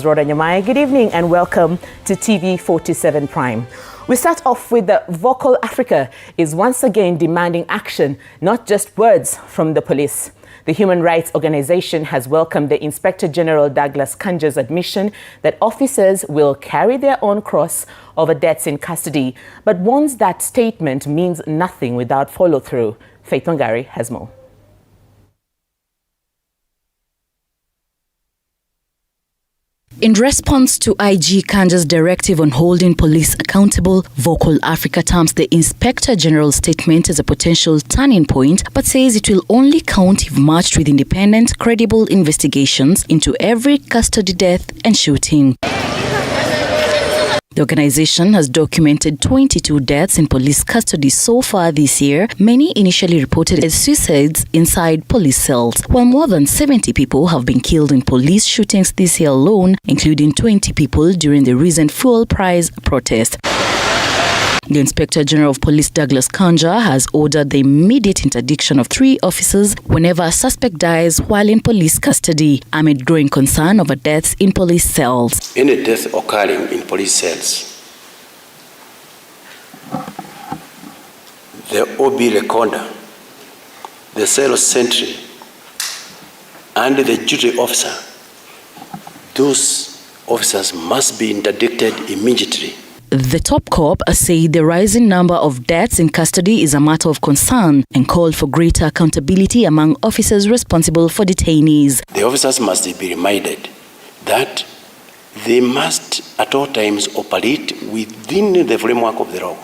Good evening and welcome to TV47 Prime. We start off with the Vocal Africa is once again demanding action, not just words from the police. The human rights organization has welcomed the Inspector General Douglas Kanja's admission that officers will carry their own cross over deaths in custody, but warns that statement means nothing without follow-through. Faith Wangari has more. In response to IG Kanja's directive on holding police accountable, Vocal Africa terms the Inspector General's statement as a potential turning point, but says it will only count if matched with independent, credible investigations into every custody death and shooting. The organization has documented 22 deaths in police custody so far this year, many initially reported as suicides inside police cells, while more than 70 people have been killed in police shootings this year alone, including 20 people during the recent fuel price protest. The Inspector General of Police Douglas Kanja has ordered the immediate interdiction of 3 officers whenever a suspect dies while in police custody, amid growing concern over deaths in police cells. Any death occurring in police cells, the OB recorder, the cell sentry, and the duty officer, those officers must be interdicted immediately. The top cop said the rising number of deaths in custody is a matter of concern and called for greater accountability among officers responsible for detainees. The officers must be reminded that they must at all times operate within the framework of the law.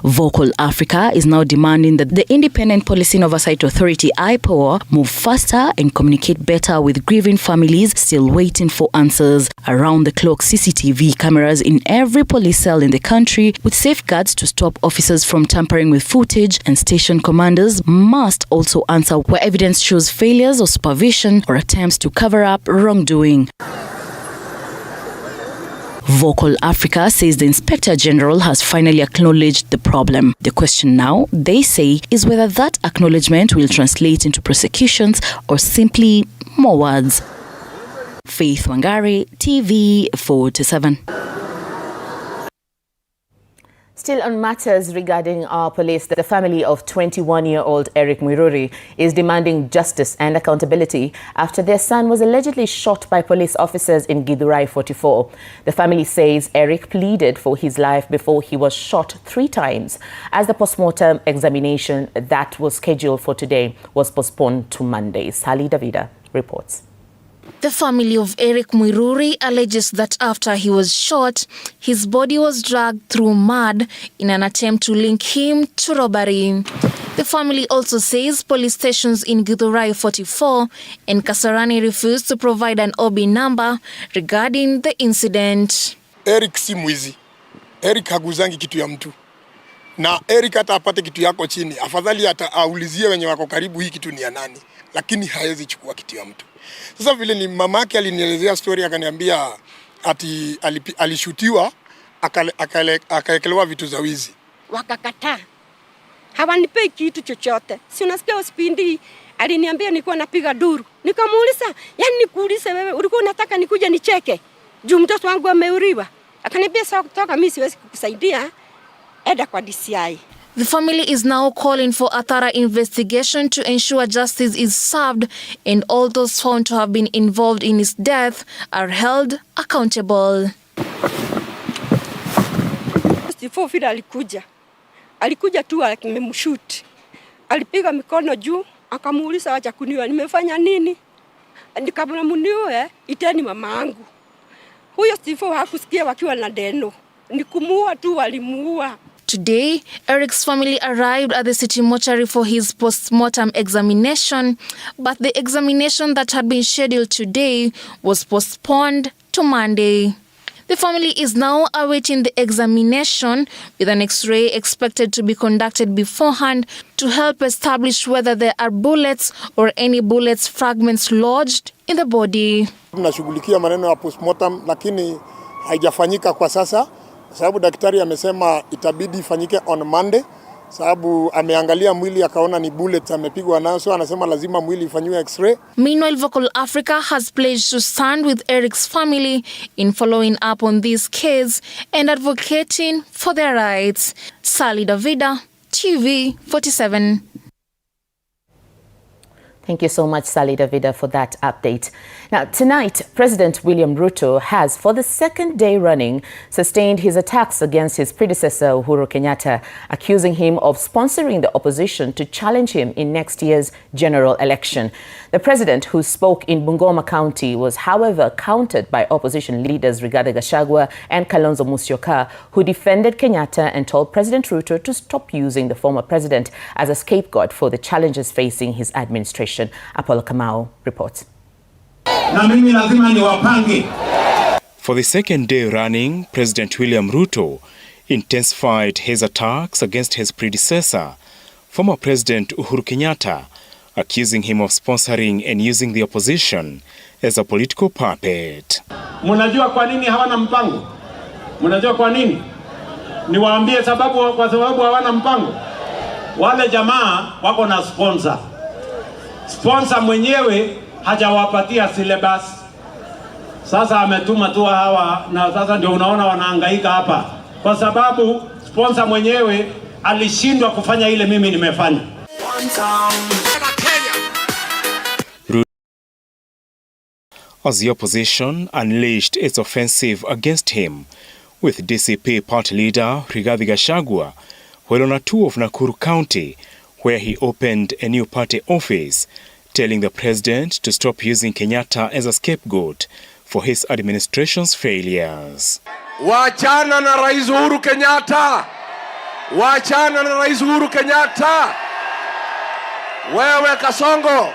Vocal Africa is now demanding that the Independent Policing Oversight Authority (IPOA) move faster and communicate better with grieving families still waiting for answers. Around-the-clock CCTV cameras in every police cell in the country with safeguards to stop officers from tampering with footage, and station commanders must also answer where evidence shows failures of supervision or attempts to cover up wrongdoing. Vocal Africa says the Inspector General has finally acknowledged the problem. The question now, they say, is whether that acknowledgement will translate into prosecutions or simply more words. Faith Wangari, TV47. Still on matters regarding our police, the family of 21-year-old Eric Mwiruri is demanding justice and accountability after their son was allegedly shot by police officers in Githurai 44. The family says Eric pleaded for his life before he was shot 3 times, as the postmortem examination that was scheduled for today was postponed to Monday. Sally Davida reports. The family of Eric Mwiruri alleges that after he was shot, his body was dragged through mud in an attempt to link him to robbery. The family also says police stations in Githurai 44 and Kasarani refused to provide an OB number regarding the incident. Eric si mwizi. Eric haguzangi kitu ya mtu. Na Eric hata apate kitu yako chini, afadhali hata aulizie wenye wako karibu hii kitu ni ya nani, lakini haezi chukua kitu ya mtu. Sasa vile ni mamake alinielezea story, akaniambia ati alishutiwa akaekelewa vitu za wizi. Wakakataa. Hawanipei kitu chochote. Si unasikia hospitali aliniambia nilikuwa napiga duru. Nikamuuliza, yani nikuulize wewe ulikuwa unataka nikuje nicheke? Juu mtoto wangu ameuriwa. Akaniambia sawa, kutoka mimi siwezi kukusaidia. Eda kwa DCI. The family is now calling for a thorough investigation to ensure justice is served and all those found to have been involved in his death are held accountable. Stifofira alikuja tu akimemshoot. Alipiga mikono juu, akamuuliza acha kuniua, nimefanya nini? Nikamwambia muniue, iteni mama yangu. Huyo Stifo hakusikia wakiwa na deno. Nikumuua tu, walimuua. Today, Eric's family arrived at the city mortuary for his post-mortem examination, but the examination that had been scheduled today was postponed to Monday. The family is now awaiting the examination, with an X-ray expected to be conducted beforehand to help establish whether there are bullets or any bullets fragments lodged in the body. Tunashughulikia maneno ya postmortem, lakini haijafanyika kwa sasa. Sababu daktari amesema itabidi ifanyike on Monday sababu ameangalia mwili akaona ni bullets amepigwa nayo, so anasema lazima mwili ifanywe x-ray. Meanwhile, Vocal Africa has pledged to stand with Eric's family in following up on this case and advocating for their rights. Sally Davida, TV47. Thank you so much, Sally Davida, for that update. Now, tonight, President William Ruto has, for the second day running, sustained his attacks against his predecessor, Uhuru Kenyatta, accusing him of sponsoring the opposition to challenge him in next year's general election. The president, who spoke in Bungoma County, was, however, countered by opposition leaders Rigathi Gachagua and Kalonzo Musyoka, who defended Kenyatta and told President Ruto to stop using the former president as a scapegoat for the challenges facing his administration. Apollo Kamau reports. For the second day running, President William Ruto intensified his attacks against his predecessor, former President Uhuru Kenyatta, accusing him of sponsoring and using the opposition as a political puppet. Mnajua kwa nini hawana mpango? Mnajua kwa nini? Niwaambie sababu, kwa sababu hawana mpango. Wale jamaa wako na sponsor. Sponsor mwenyewe hajawapatia syllabus. Sasa ametuma tu hawa, na sasa ndio unaona wanahangaika hapa. Kwa sababu sponsor mwenyewe alishindwa kufanya ile mimi nimefanya. As the opposition unleashed its offensive against him, with DCP party leader Rigathi Gachagua while on a tour of Nakuru County, where he opened a new party office, telling the president to stop using Kenyatta as a scapegoat for his administration's failures. Wachana na Rais Uhuru Kenyatta! Wachana na Rais Uhuru Kenyatta! Wewe Kasongo!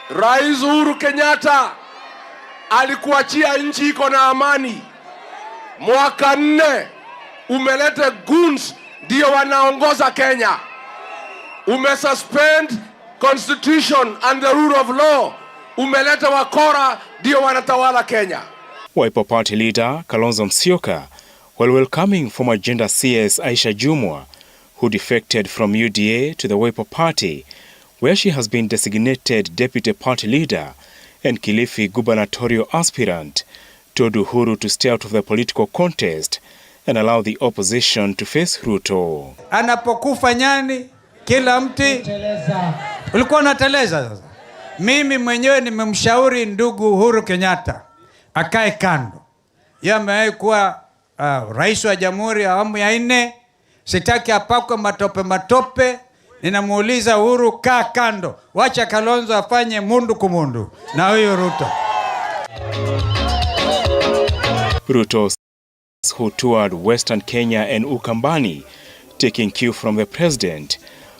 Rais Uhuru Kenyatta alikuachia nchi iko na amani. Mwaka 4 umeleta goons ndio wanaongoza Kenya. Umesuspend constitution and the rule of law. Umeleta wakora ndio wanatawala Kenya. Wiper Party leader Kalonzo Musyoka, while welcoming former Gender CS Aisha Jumwa, who defected from UDA to the Wiper Party, where she has been designated deputy party leader and Kilifi gubernatorial aspirant, told Uhuru to stay out of the political contest and allow the opposition to face Ruto. Anapokufa nyani, kila mti ulikuwa unateleza. Sasa mimi mwenyewe nimemshauri ndugu Uhuru Kenyatta akae kando. Yeye amewahi kuwa rais wa jamhuri awamu ya 4. Sitaki apakwe matope. Ninamuuliza Uhuru, kaa kando. Wacha Kalonzo afanye mundu kumundu na huyo Ruto. Ruto, who toured Western Kenya and Ukambani, taking cue from the president,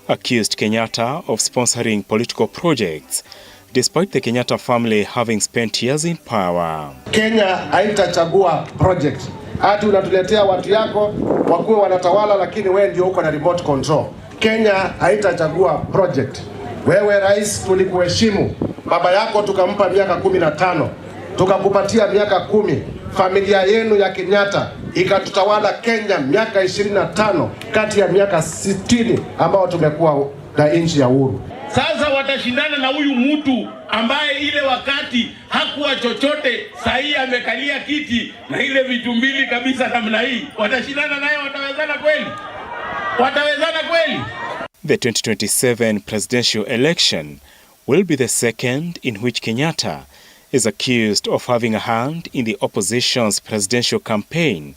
accused Kenyatta of sponsoring political projects, despite the Kenyatta family having spent years in power. Kenya haitachagua project. Hata unatuletea watu yako wakuwe wanatawala, lakini wewe ndio uko na remote control. Kenya haitachagua project. Wewe rais, tulikuheshimu. Baba yako tukampa miaka 15. Tukakupatia miaka 10. Familia yenu ya Kenyatta ikatutawala Kenya miaka 25 kati ya miaka 60 ambao tumekuwa na nchi ya uhuru. Sasa watashindana na huyu mtu ambaye ile wakati hakuwa chochote, sahii amekalia kiti na ile vitu mbili kabisa namna hii. Watashindana naye, watawezana kweli? Watawezana kweli? The 2027 presidential election will be the second in which Kenyatta is accused of having a hand in the opposition's presidential campaign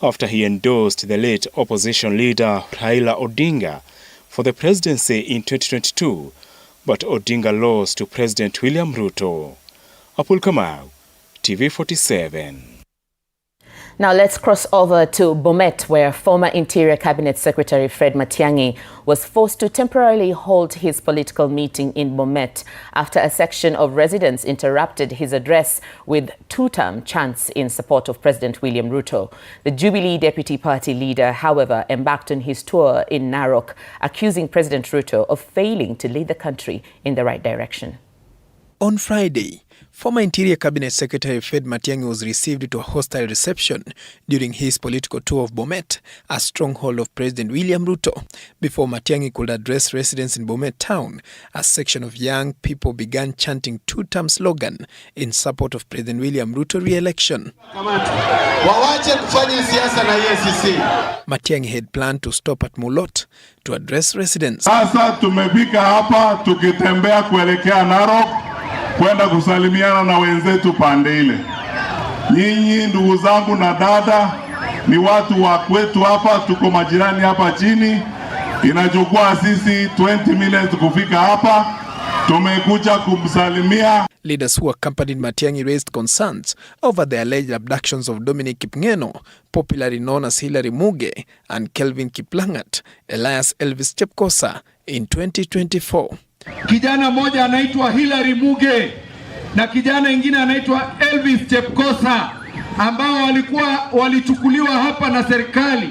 after he endorsed the late opposition leader Raila Odinga for the presidency in 2022, but Odinga lost to President William Ruto. Apul Kamau, TV47. Now let's cross over to Bomet, where former Interior Cabinet Secretary Fred Matiang'i was forced to temporarily hold his political meeting in Bomet after a section of residents interrupted his address with two-term chants in support of President William Ruto. The Jubilee Deputy Party leader, however, embarked on his tour in Narok, accusing President Ruto of failing to lead the country in the right direction. On Friday, Former Interior Cabinet Secretary Fred Matiang'i was received to a hostile reception during his political tour of Bomet, a stronghold of President William Ruto. Before Matiang'i could address residents in Bomet town, a section of young people began chanting two-term slogan in support of President William Ruto re-election. Matiang'i had planned to stop at Mulot to address residents. Sasa tumefika hapa tukitembea kuelekea Narok kwenda kusalimiana na wenzetu pande ile. Nyinyi ndugu zangu na dada ni watu wa kwetu hapa, tuko majirani hapa chini. Inachukua sisi 20 minutes kufika hapa. Tumekuja kumsalimia. Leaders who accompanied Matiang'i raised concerns over the alleged abductions of Dominic Kipngeno, popularly known as Hilary Muge, and Kelvin Kiplangat, alias Elvis Chepkosa, in 2024. Kijana moja anaitwa Hilary Muge na kijana ingine anaitwa Elvis Chepkosa ambao walichukuliwa hapa na serikali.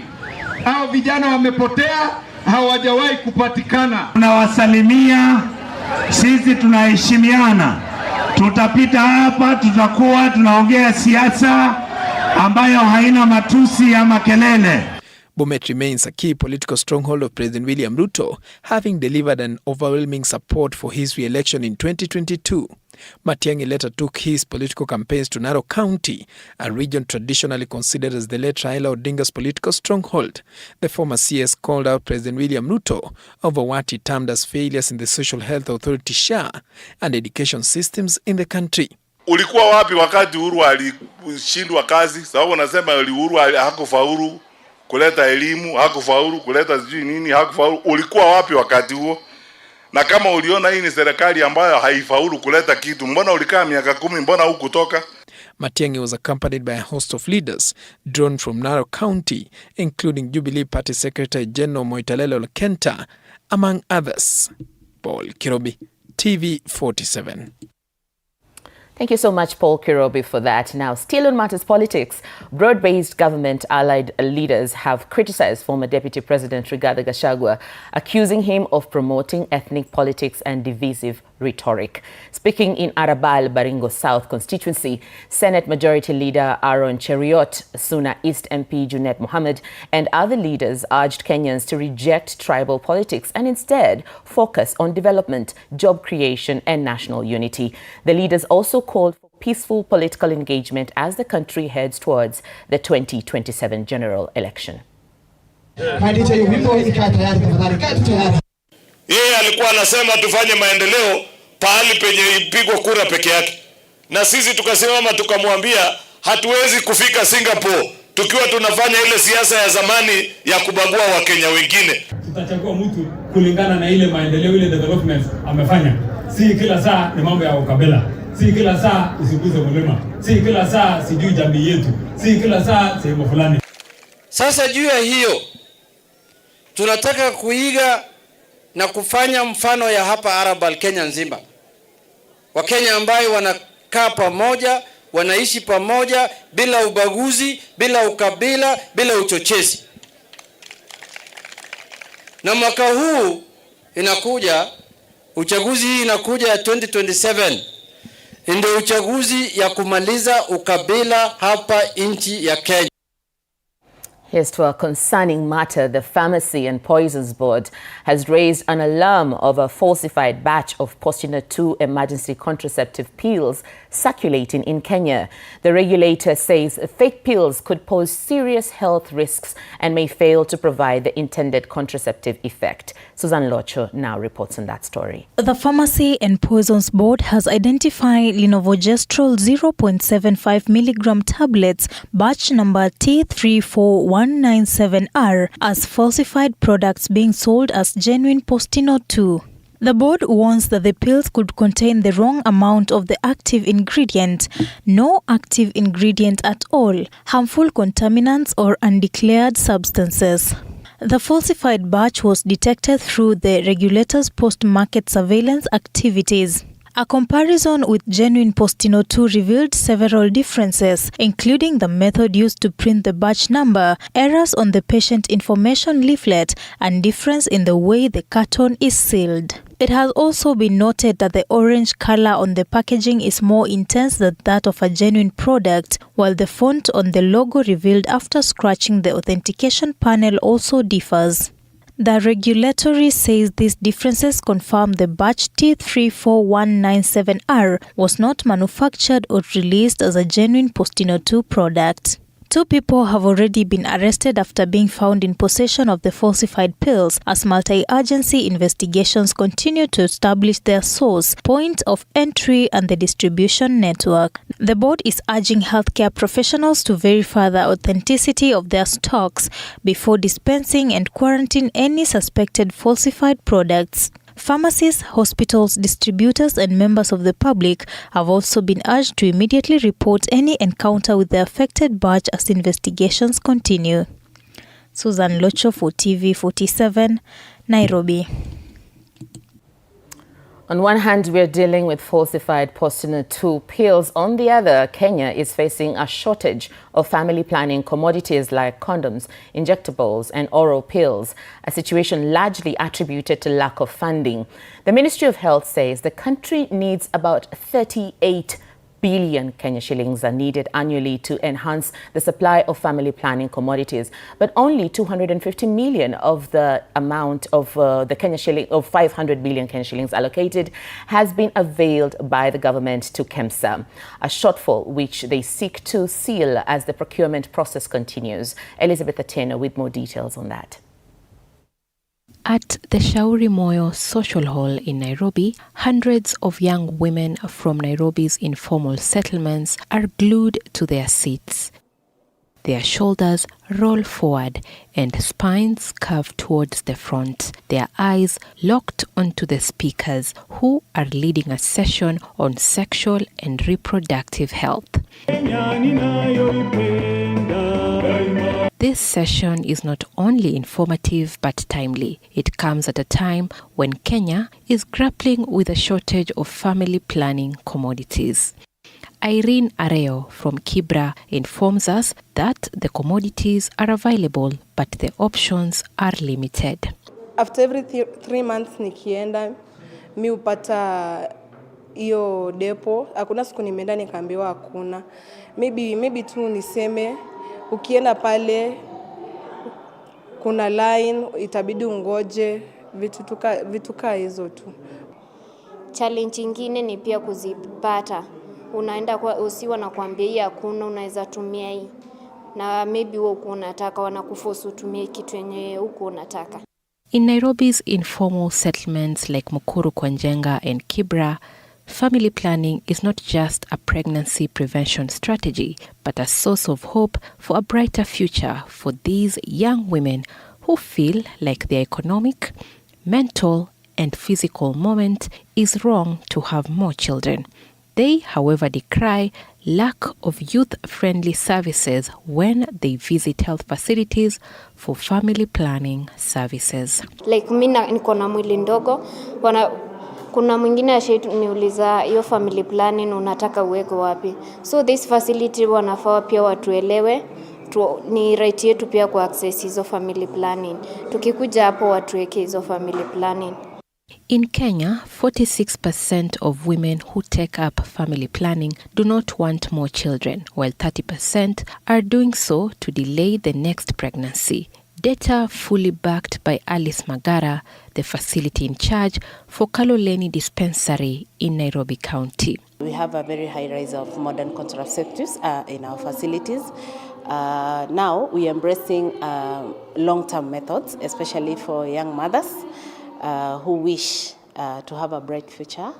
Hao vijana wamepotea, hawajawahi kupatikana. Tunawasalimia, sisi tunaheshimiana. Tutapita hapa, tutakuwa tunaongea siasa ambayo haina matusi ya makelele. Bomet remains a key political stronghold of President William Ruto, having delivered an overwhelming support for his re-election in 2022. Matiang'i later took his political campaigns to Narok County, a region traditionally considered as the late Raila Odinga's political stronghold. The former CS called out President William Ruto over what he termed as failures in the Social Health Authority SHA and education systems in the country. Ulikuwa wapi wakati Uhuru alishindwa kazi? Sababu nasema Uhuru hakufaulu kuleta elimu, hakufaulu kuleta sijui nini, hakufaulu. Ulikuwa wapi wakati huo? Na kama uliona hii ni serikali ambayo haifaulu kuleta kitu, mbona ulikaa miaka 10, mbona hukutoka? Matiang'i was accompanied by a host of leaders drawn from Narok County, including Jubilee Party Secretary General Moitalelo Lekenta, among others. Paul Kirobi, TV47. Thank you so much, Paul Kirobi, for that. Now, still on matters politics, broad-based government-allied leaders have criticized former Deputy President Rigathi Gachagua, accusing him of promoting ethnic politics and divisive rhetoric. Speaking in Arabal, Baringo South constituency, Senate Majority Leader Aaron Cheriot, Suna East MP Junet Mohammed, and other leaders urged Kenyans to reject tribal politics and instead focus on development, job creation, and national unity. The leaders also called for peaceful political engagement as the country heads towards the 2027 general election. Yeye alikuwa anasema tufanye maendeleo pahali penye ipigwa kura peke yake. Na sisi tukasimama tukamwambia hatuwezi kufika Singapore tukiwa tunafanya ile siasa ya zamani ya kubagua Wakenya wengine. Tutachagua mtu kulingana na ile maendeleo, ile development amefanya. Si kila saa ni mambo ya ukabila. Si kila saa usiguze mlima. Si kila saa sijui jamii yetu. Si kila saa sehemu fulani. Sasa juu ya hiyo tunataka kuiga na kufanya mfano ya hapa Arabal Kenya nzima. Wakenya ambao wanakaa pamoja, wanaishi pamoja bila ubaguzi, bila ukabila, bila uchochezi. Na mwaka huu inakuja, uchaguzi hii inakuja ya 2027. Ndio uchaguzi ya kumaliza ukabila hapa nchi ya Kenya. Here's to a concerning matter. The Pharmacy and Poisons Board has raised an alarm of a falsified batch of Postina 2 emergency contraceptive pills circulating in Kenya. The regulator says fake pills could pose serious health risks and may fail to provide the intended contraceptive effect. Susan Locho now reports on that story. The Pharmacy and Poisons Board has identified Linovogestrel 0.75 milligram tablets, batch number T34197R, as falsified products being sold as genuine Postino 2. The board warns that the pills could contain the wrong amount of the active ingredient, no active ingredient at all, harmful contaminants or undeclared substances. The falsified batch was detected through the regulator's post-market surveillance activities. A comparison with genuine Postino 2 revealed several differences, including the method used to print the batch number, errors on the patient information leaflet, and difference in the way the carton is sealed. It has also been noted that the orange color on the packaging is more intense than that of a genuine product, while the font on the logo revealed after scratching the authentication panel also differs. The regulatory says these differences confirm the batch T34197R was not manufactured or released as a genuine Postino 2 product. 2 people have already been arrested after being found in possession of the falsified pills as multi-agency investigations continue to establish their source, point of entry, and the distribution network. The board is urging healthcare professionals to verify the authenticity of their stocks before dispensing and quarantine any suspected falsified products. Pharmacies, hospitals, distributors, and members of the public have also been urged to immediately report any encounter with the affected batch as investigations continue. Susan Locho for TV47, Nairobi. On one hand, we're dealing with falsified Postino 2 pills. On the other, Kenya is facing a shortage of family planning commodities like condoms, injectables, and oral pills, a situation largely attributed to lack of funding. The Ministry of Health says the country needs about 38 billion Kenya shillings are needed annually to enhance the supply of family planning commodities, but only 250 million of the amount of the Kenya shilling of 500 billion Kenya shillings allocated has been availed by the government to KEMSA, a shortfall which they seek to seal as the procurement process continues. Elizabeth Ateno with more details on that. At the Shauri Moyo Social Hall in Nairobi, hundreds of young women from Nairobi's informal settlements are glued to their seats. Their shoulders roll forward and spines curve towards the front, their eyes locked onto the speakers who are leading a session on sexual and reproductive health. This session is not only informative but timely. It comes at a time when Kenya is grappling with a shortage of family planning commodities. Irene Areo from Kibra informs us that the commodities are available but the options are limited. After every 3 months nikienda, mi upata iyo depo. Hakuna siku nimeenda nikaambiwa hakuna. Maybe tu niseme ukienda pale kuna line itabidi ungoje vitu kaa hizo tu. Challenge nyingine ni pia kuzipata. Unaenda kwa usiwa na kuambia hii hakuna, unaweza tumia hii. Na maybe wewe unataka wanakuforce utumie kitu yenye huko unataka. In Nairobi's informal settlements like Mukuru kwa Njenga and Kibra, family planning is not just a pregnancy prevention strategy, but a source of hope for a brighter future for these young women who feel like their economic, mental, and physical moment is wrong to have more children. They, however, decry lack of youth-friendly services when they visit health facilities for family planning services. Like mimi niko na mwili ndogo, kuna mwingine ashaniuliza hiyo family planning unataka uweke wapi. So this facility wanafaa pia watuelewe, ni right yetu pia ku access hizo family planning. Tukikuja hapo watuweke hizo family planning. In Kenya, 46% of women who take up family planning do not want more children, while 30% are doing so to delay the next pregnancy. Data fully backed by Alice Magara, the facility in charge for Kaloleni Dispensary in Nairobi County. We have a very high rise of modern contraceptives in our facilities. Now we are embracing long-term methods, especially for young mothers who wish to have a bright future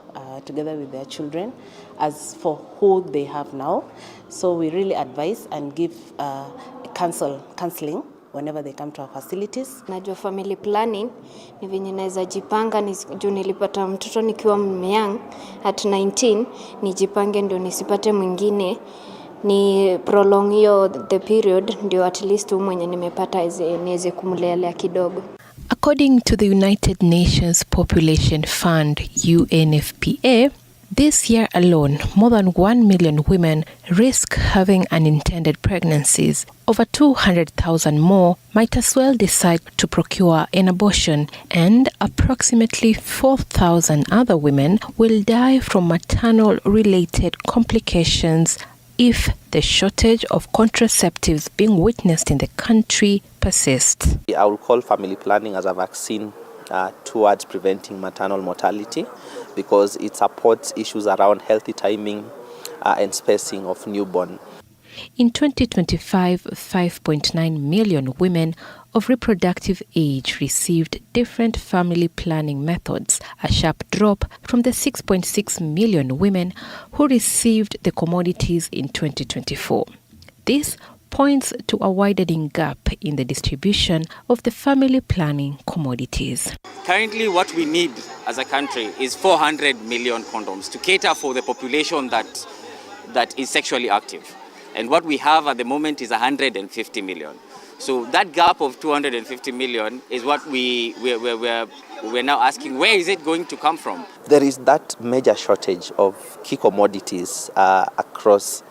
together with their children as for who they have now. So we really advise and give counseling whenever they come to our facilities. Najua family planning ni venye naweza jipanga juu nilipata mtoto nikiwa young at 19, nijipange ndio nisipate mwingine, ni prolong hiyo the period ndio at least mwenye nimepata niweze kumlelea kidogo. According to the United Nations Population Fund, UNFPA, This year alone, more than 1 million women risk having unintended pregnancies. Over 200,000 more might as well decide to procure an abortion, and approximately 4,000 other women will die from maternal-related complications if the shortage of contraceptives being witnessed in the country persists. I will call family planning as a vaccine towards preventing maternal mortality, because it supports issues around healthy timing and spacing of newborn. In 2025, 5.9 million women of reproductive age received different family planning methods, a sharp drop from the 6.6 million women who received the commodities in 2024. This points to a widening gap in the distribution of the family planning commodities. Currently, what we need as a country is 400 million condoms to cater for the population that is sexually active. And what we have at the moment is 150 million. So that gap of 250 million is what we're now asking, where is it going to come from? There is that major shortage of key commodities across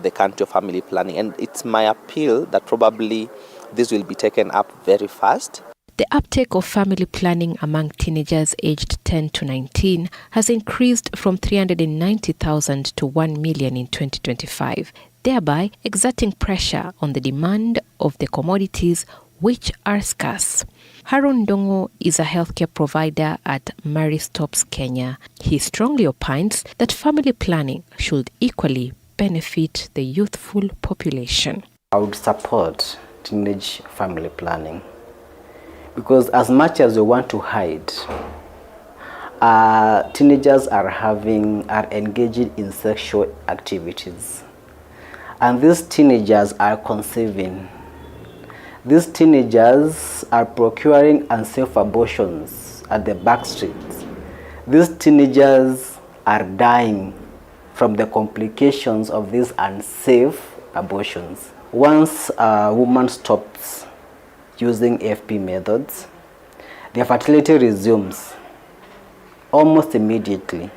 the country of family planning, and it's my appeal that probably this will be taken up very fast. The uptake of family planning among teenagers aged 10 to 19 has increased from 390,000 to 1 million in 2025, thereby exerting pressure on the demand of the commodities which are scarce. Haron Dongo is a healthcare provider at Maristops, Kenya. He strongly opines that family planning should equally benefit the youthful population. I would support teenage family planning, because as much as we want to hide, teenagers are engaging in sexual activities, and these teenagers are conceiving. These teenagers are procuring unsafe abortions at the back streets. These teenagers are dying from the complications of these unsafe abortions. Once a woman stops using AFP methods, their fertility resumes almost immediately.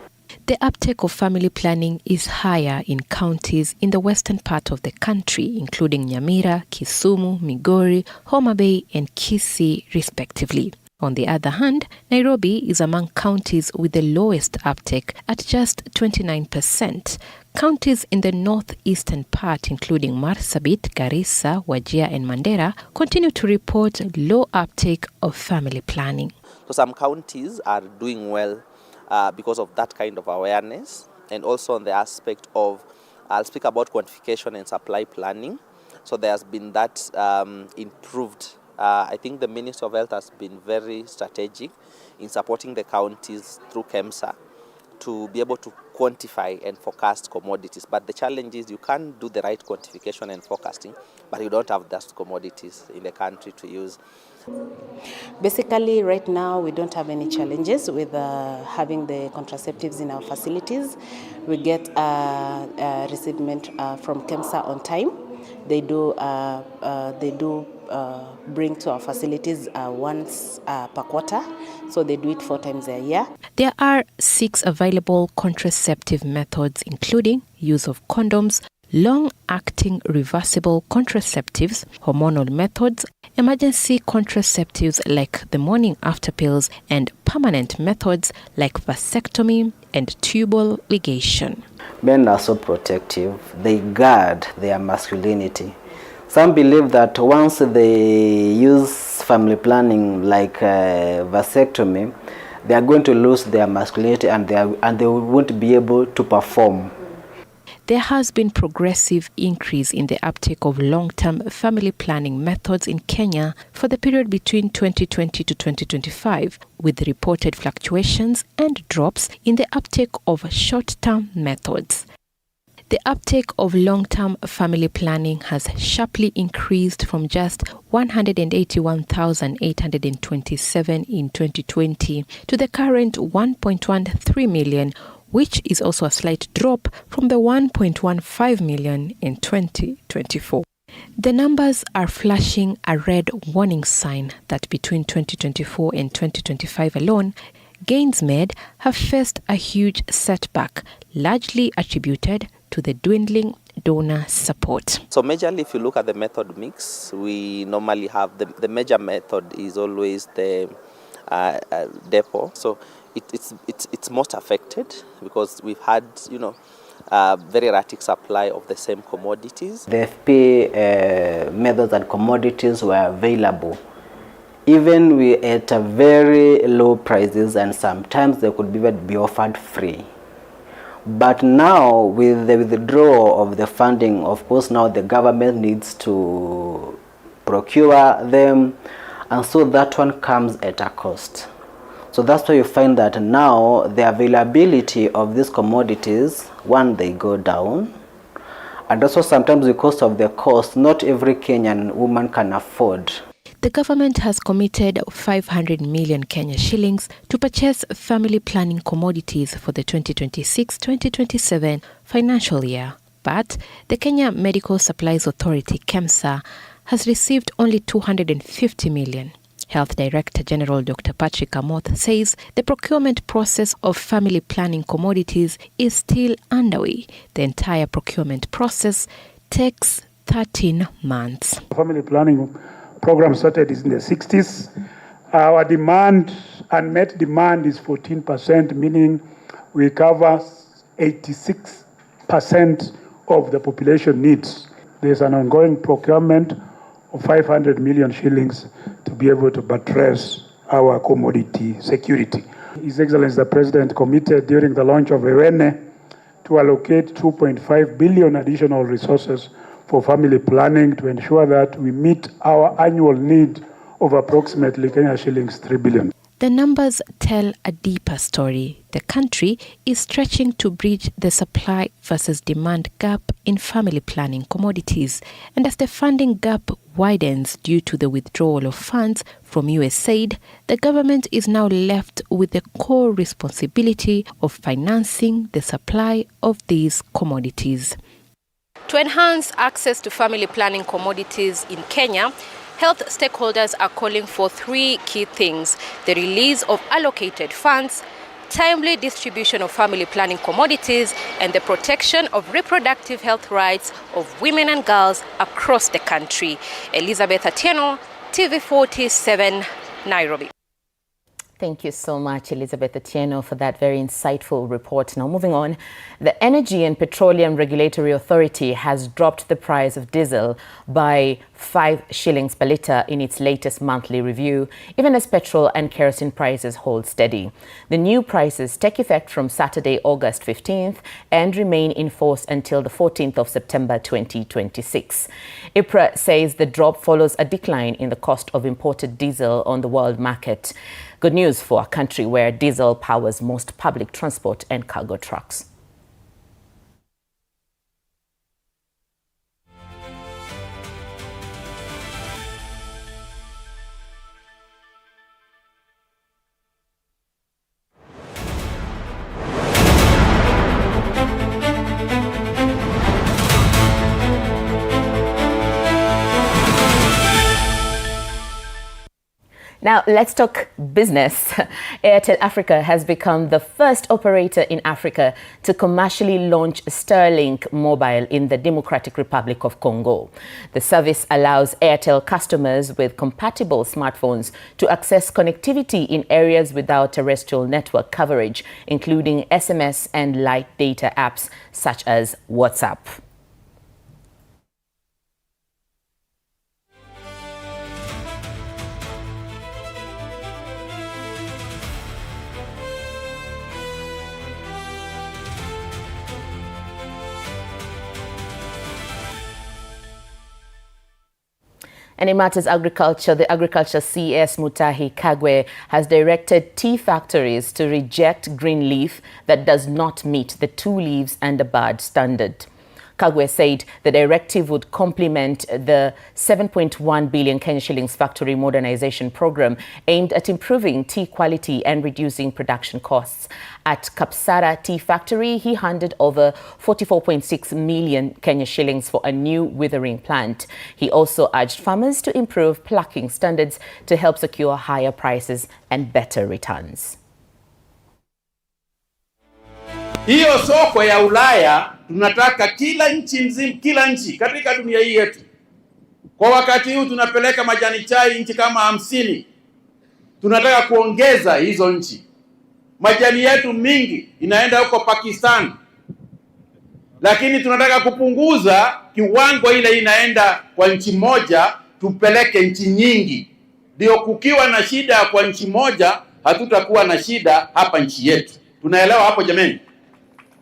The uptake of family planning is higher in counties in the western part of the country, including Nyamira, Kisumu, Migori, Homa Bay, and Kisii, respectively. On the other hand, Nairobi is among counties with the lowest uptake at just 29%. Counties in the northeastern part, including Marsabit, Garissa, Wajir, and Mandera, continue to report low uptake of family planning. So some counties are doing well because of that kind of awareness, and also on the aspect of, I'll speak about quantification and supply planning. So there has been that improved. I think the Ministry of Health has been very strategic in supporting the counties through KEMSA to be able to quantify and forecast commodities. But the challenge is you can't do the right quantification and forecasting, but you don't have those commodities in the country to use. Basically, right now, we don't have any challenges with having the contraceptives in our facilities. We get receivement from KEMSA on time. They do bring to our facilities once per quarter, so they do it 4 times a year. There are 6 available contraceptive methods, including use of condoms, long-acting reversible contraceptives, hormonal methods, emergency contraceptives like the morning after pills, and permanent methods like vasectomy and tubal ligation. Men are so protective, they guard their masculinity. Some believe that once they use family planning like vasectomy, they are going to lose their masculinity and they won't be able to perform. There has been progressive increase in the uptake of long-term family planning methods in Kenya for the period between 2020 to 2025, with reported fluctuations and drops in the uptake of short-term methods. The uptake of long-term family planning has sharply increased from just 181,827 in 2020 to the current 1.13 million, which is also a slight drop from the 1.15 million in 2024. The numbers are flashing a red warning sign that between 2024 and 2025 alone, gains made have faced a huge setback, largely attributed to the dwindling donor support. So majorly, if you look at the method mix, we normally have the major method is always the depot. So it's most affected because we've had, very erratic supply of the same commodities. The FP methods and commodities were available. Even we at a very low prices, and sometimes they could even be offered free. But now, with the withdrawal of the funding, of course, now the government needs to procure them, and so that one comes at a cost. So that's why you find that now the availability of these commodities, one, they go down, and also sometimes because of the cost, not every Kenyan woman can afford. The government has committed 500 million Kenya shillings to purchase family planning commodities for the 2026-2027 financial year. But the Kenya Medical Supplies Authority, KEMSA, has received only 250 million. Health Director General Dr. Patrick Amoth says the procurement process of family planning commodities is still underway. The entire procurement process takes 13 months. Family planning program started in the 60s. Our demand, unmet demand, is 14%, meaning we cover 86% of the population needs. There's an ongoing procurement of 500 million shillings to be able to buttress our commodity security. His Excellency the President committed during the launch of Ewene to allocate 2.5 billion additional resources for family planning to ensure that we meet our annual need of approximately Kenya shillings 3 billion. The numbers tell a deeper story. The country is stretching to bridge the supply versus demand gap in family planning commodities. And as the funding gap widens due to the withdrawal of funds from USAID, the government is now left with the core responsibility of financing the supply of these commodities. To enhance access to family planning commodities in Kenya, health stakeholders are calling for three key things: the release of allocated funds, timely distribution of family planning commodities, and the protection of reproductive health rights of women and girls across the country. Elizabeth Atieno, TV47, Nairobi. Thank you so much, Elizabeth Atieno, for that very insightful report. Now, moving on, the Energy and Petroleum Regulatory Authority has dropped the price of diesel by 5 shillings per litre in its latest monthly review, even as petrol and kerosene prices hold steady. The new prices take effect from Saturday, August 15th and remain in force until the 14th of September 2026. IPRA says the drop follows a decline in the cost of imported diesel on the world market. Good news for a country where diesel powers most public transport and cargo trucks. Now, let's talk business. Airtel Africa has become the first operator in Africa to commercially launch Starlink Mobile in the Democratic Republic of Congo. The service allows Airtel customers with compatible smartphones to access connectivity in areas without terrestrial network coverage, including SMS and light data apps such as WhatsApp. And in matters agriculture, the Agriculture CS Mutahi Kagwe has directed tea factories to reject green leaf that does not meet the 2 leaves and a bud standard. Kagwe said the directive would complement the 7.1 billion Kenya shillings factory modernization program aimed at improving tea quality and reducing production costs. At Kapsara Tea Factory, he handed over 44.6 million Kenya shillings for a new withering plant. He also urged farmers to improve plucking standards to help secure higher prices and better returns. Hiyo soko ya Ulaya tunataka kila nchi nzima, kila nchi katika dunia hii yetu. Kwa wakati huu tunapeleka majani chai nchi kama 50. Tunataka kuongeza hizo nchi. Majani yetu mingi inaenda huko Pakistan. Lakini tunataka kupunguza kiwango ile inaenda kwa nchi moja tupeleke nchi nyingi. Ndio kukiwa na shida kwa nchi moja hatutakuwa na shida hapa nchi yetu. Tunaelewa hapo jameni?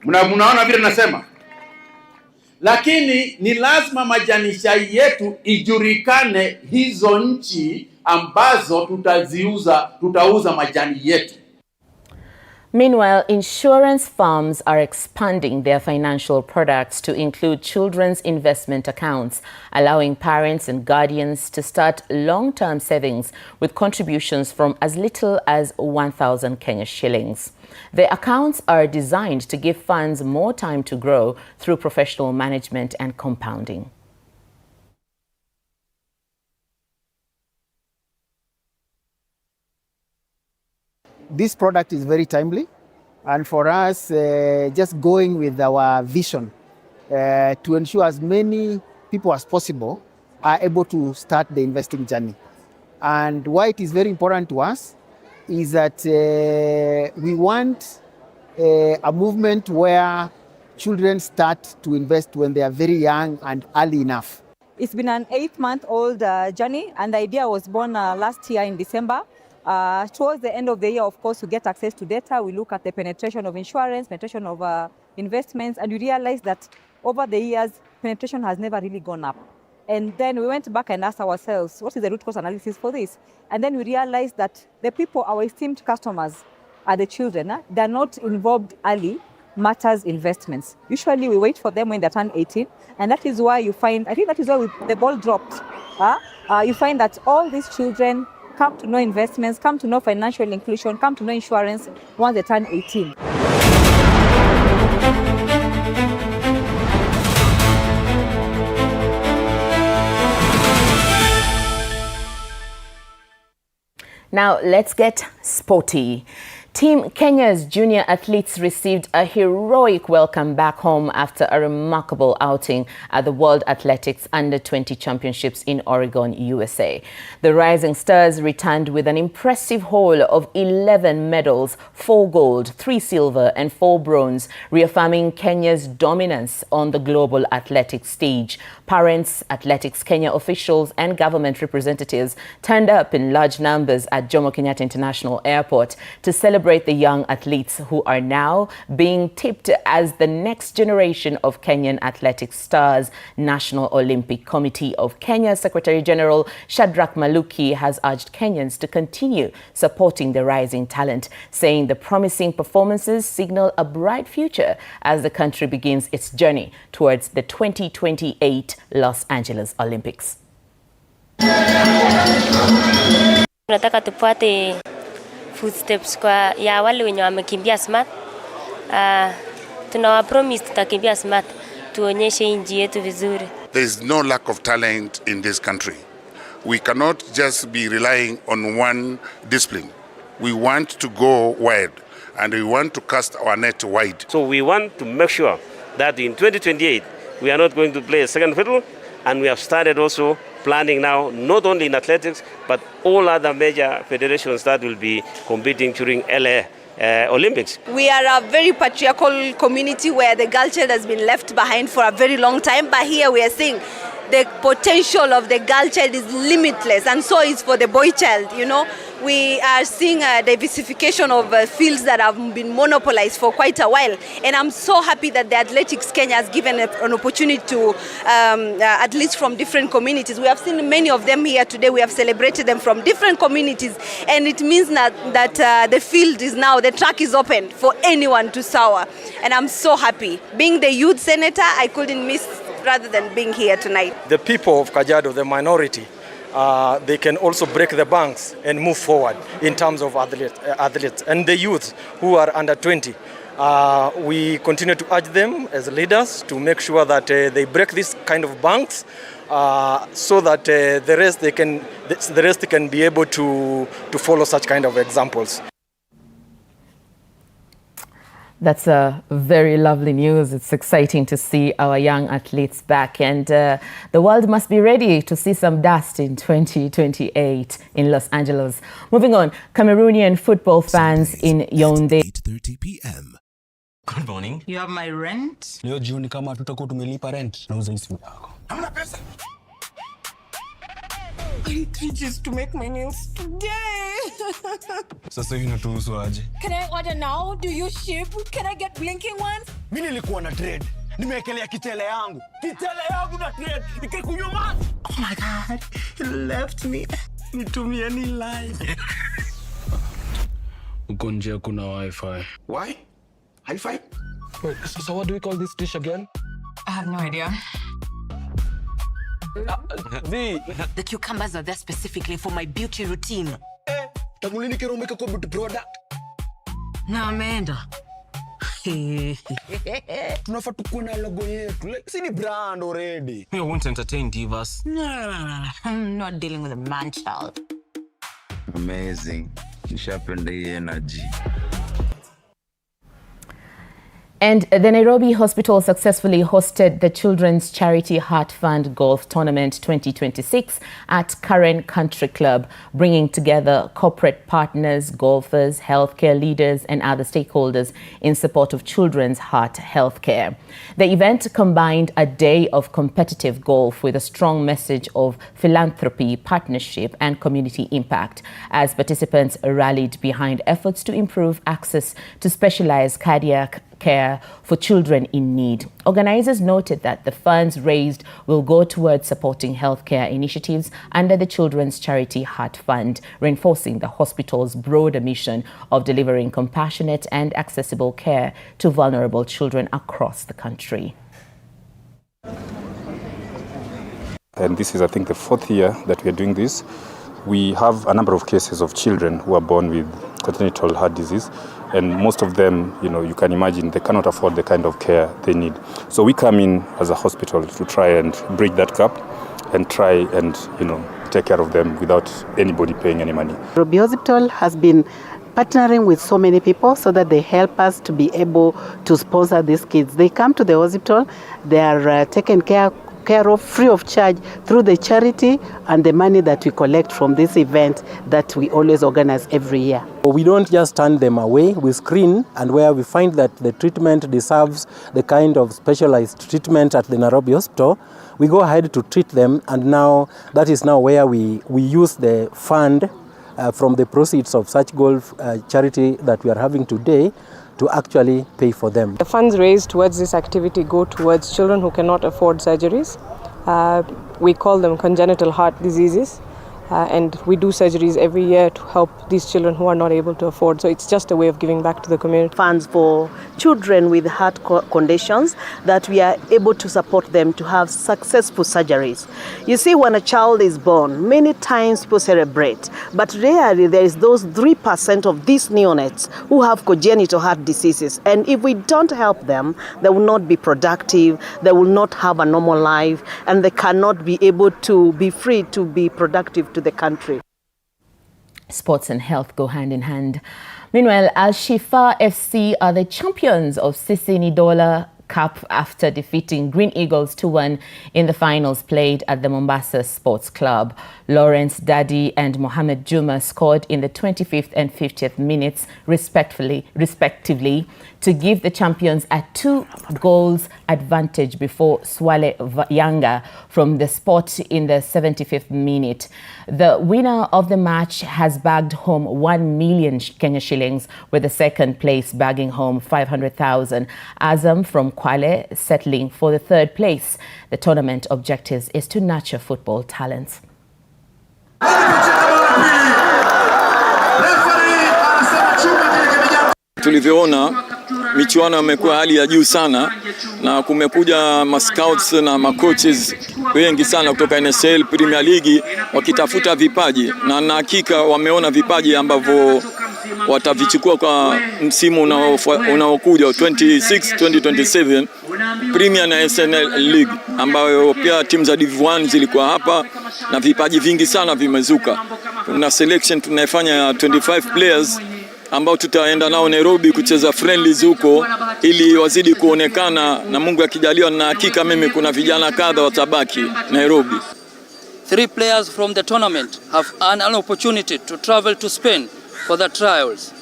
Mnaona vile nasema? Lakini ni lazima majani chai yetu ijulikane hizo nchi ambazo tutauza majani yetu. Meanwhile, insurance firms are expanding their financial products to include children's investment accounts, allowing parents and guardians to start long-term savings with contributions from as little as 1,000 Kenya shillings. The accounts are designed to give funds more time to grow through professional management and compounding. This product is very timely, and for us, just going with our vision to ensure as many people as possible are able to start the investing journey. And why it is very important to us is that we want a movement where children start to invest when they are very young and early enough. It's been an 8-month-old journey, and the idea was born last year in December. Towards the end of the year, of course, we get access to data. We look at the penetration of insurance, penetration of investments, and we realize that over the years, penetration has never really gone up. And then we went back and asked ourselves, what is the root cause analysis for this? And then we realized that the people, our esteemed customers, are the children. They're not involved early matters investments. Usually we wait for them when they turn 18, and that is why you find, I think that is why the ball dropped. You find that all these children come to know investments, come to know financial inclusion, come to know insurance once they turn 18. Now let's get sporty. Team Kenya's junior athletes received a heroic welcome back home after a remarkable outing at the World Athletics Under-20 Championships in Oregon, USA. The Rising Stars returned with an impressive haul of 11 medals, 4 gold, 3 silver and 4 bronze, reaffirming Kenya's dominance on the global athletics stage. Parents, Athletics Kenya officials and government representatives turned up in large numbers at Jomo Kenyatta International Airport to celebrate the young athletes who are now being tipped as the next generation of Kenyan athletics stars. National Olympic Committee of Kenya Secretary General Shadrack Maluki has urged Kenyans to continue supporting the rising talent, saying the promising performances signal a bright future as the country begins its journey towards the 2028 Los Angeles Olympics. Tunataka tufuate footsteps kwa ya wale wenye wamekimbia smart. Tunawa promise tutakimbia smart, tuonyeshe nchi yetu vizuri. There is no lack of talent in this country. We cannot just be relying on one discipline. We want to go wide and we want to cast our net wide. So we want to make sure that in 2028 we are not going to play a second fiddle, and we have started also planning now, not only in athletics, but all other major federations that will be competing during LA Olympics. We are a very patriarchal community where the girl child has been left behind for a very long time, but here we are seeing the potential of the girl child is limitless, and so is for the boy child. You know, we are seeing a diversification of fields that have been monopolized for quite a while, and I'm so happy that the Athletics Kenya has given an opportunity to athletes from different communities. We have seen many of them here today. We have celebrated them from different communities, and it means that the field is now, the track is open for anyone to soar, and I'm so happy. Being the youth senator, I couldn't miss rather than being here tonight. The people of Kajiado, the minority, they can also break the banks and move forward in terms of athletes. And the youth who are under 20, we continue to urge them as leaders to make sure that they break this kind of banks so that the rest can be able to follow such kind of examples. That's a very lovely news. It's exciting to see our young athletes back, and the world must be ready to see some dust in 2028 in Los Angeles. Moving on, Cameroonian football fans in Yaoundé. 8:30 p.m. Good morning. You have my rent? Leo jioni kama tutakuwa tumelipa rent, nauza hii simu yako. Hamna pesa. I need 3 G's to make my nails today. Sasa hivi natuhusu aje? Can I order now? Do you ship? Can I get blinking ones? Mimi nilikuwa na trade. Nimewekelea kitele yangu. Kitele yangu na trade. Ikikunywa maji. Oh my God. He left me. Nitumie ni line. Uko nje kuna wifi. Why? Hi-fi? Wait, so what do we call this dish again? I have no idea. The cucumbers are there specifically for my beauty routine. Tamulini kero umeka kwa beauty product. Na ameenda. Tunafaa tukuwe na logo yetu. Like, si ni brand already. We won't entertain divas. No. I'm not dealing with a man child. Amazing. Nishapenda hii energy. And the Nairobi Hospital successfully hosted the Children's Charity Heart Fund Golf Tournament 2026 at Karen Country Club, bringing together corporate partners, golfers, healthcare leaders, and other stakeholders in support of children's heart healthcare. The event combined a day of competitive golf with a strong message of philanthropy, partnership, and community impact, as participants rallied behind efforts to improve access to specialized cardiac care for children in need. Organizers noted that the funds raised will go towards supporting healthcare initiatives under the Children's Charity Heart Fund, reinforcing the hospital's broader mission of delivering compassionate and accessible care to vulnerable children across the country. And this is, I think, the 4th year that we are doing this. We have a number of cases of children who are born with congenital heart disease, and most of them, you can imagine, they cannot afford the kind of care they need. So we come in as a hospital to try and bridge that gap and try and, take care of them without anybody paying any money. Nairobi Hospital has been partnering with so many people so that they help us to be able to sponsor these kids. They come to the hospital, they are taken care of free of charge through the charity and the money that we collect from this event that we always organize every year. We don't just turn them away, we screen, and where we find that the treatment deserves the kind of specialized treatment at the Nairobi Hospital, we go ahead to treat them, and now that is now where we use the fund from the proceeds of such golf charity that we are having today to actually pay for them. The funds raised towards this activity go towards children who cannot afford surgeries. We call them congenital heart diseases. And we do surgeries every year to help these children who are not able to afford. So it's just a way of giving back to the community. Funds for children with heart conditions that we are able to support them to have successful surgeries. You see, when a child is born, many times people celebrate, but rarely there is those 3% of these neonates who have congenital heart diseases. And if we don't help them, they will not be productive, they will not have a normal life, and they cannot be able to be free to be productive to the country. Sports and health go hand in hand. Meanwhile, Al Shifa FC are the champions of Sisi Nidola Cup after defeating Green Eagles 2-1 in the finals played at the Mombasa Sports Club. Lawrence Dadi and Mohamed Juma scored in the 25th and 50th minutes respectively to give the champions a 2-goal advantage before Swale Yanga from the spot in the 75th minute. The winner of the match has bagged home 1 million Kenya shillings, with the second place bagging home 500,000. Azam from Kwale settling for the 3rd place. The tournament objectives is to nurture football talents. Tulivyoona michuano imekuwa hali ya juu sana, na kumekuja mascouts na macoaches wengi sana kutoka NSL Premier League wakitafuta vipaji, na na hakika wameona vipaji ambavyo watavichukua kwa msimu unaokuja 2026-2027 Premier na SNL League, ambayo pia timu za Div 1 zilikuwa hapa na vipaji vingi sana vimezuka. Kuna selection tunayofanya 25 players ambao tutaenda nao Nairobi kucheza friendlies huko ili wazidi kuonekana, na Mungu akijalia, na hakika mimi kuna vijana kadha watabaki Nairobi. 3 players from the tournament have an opportunity to travel to Spain for the trials.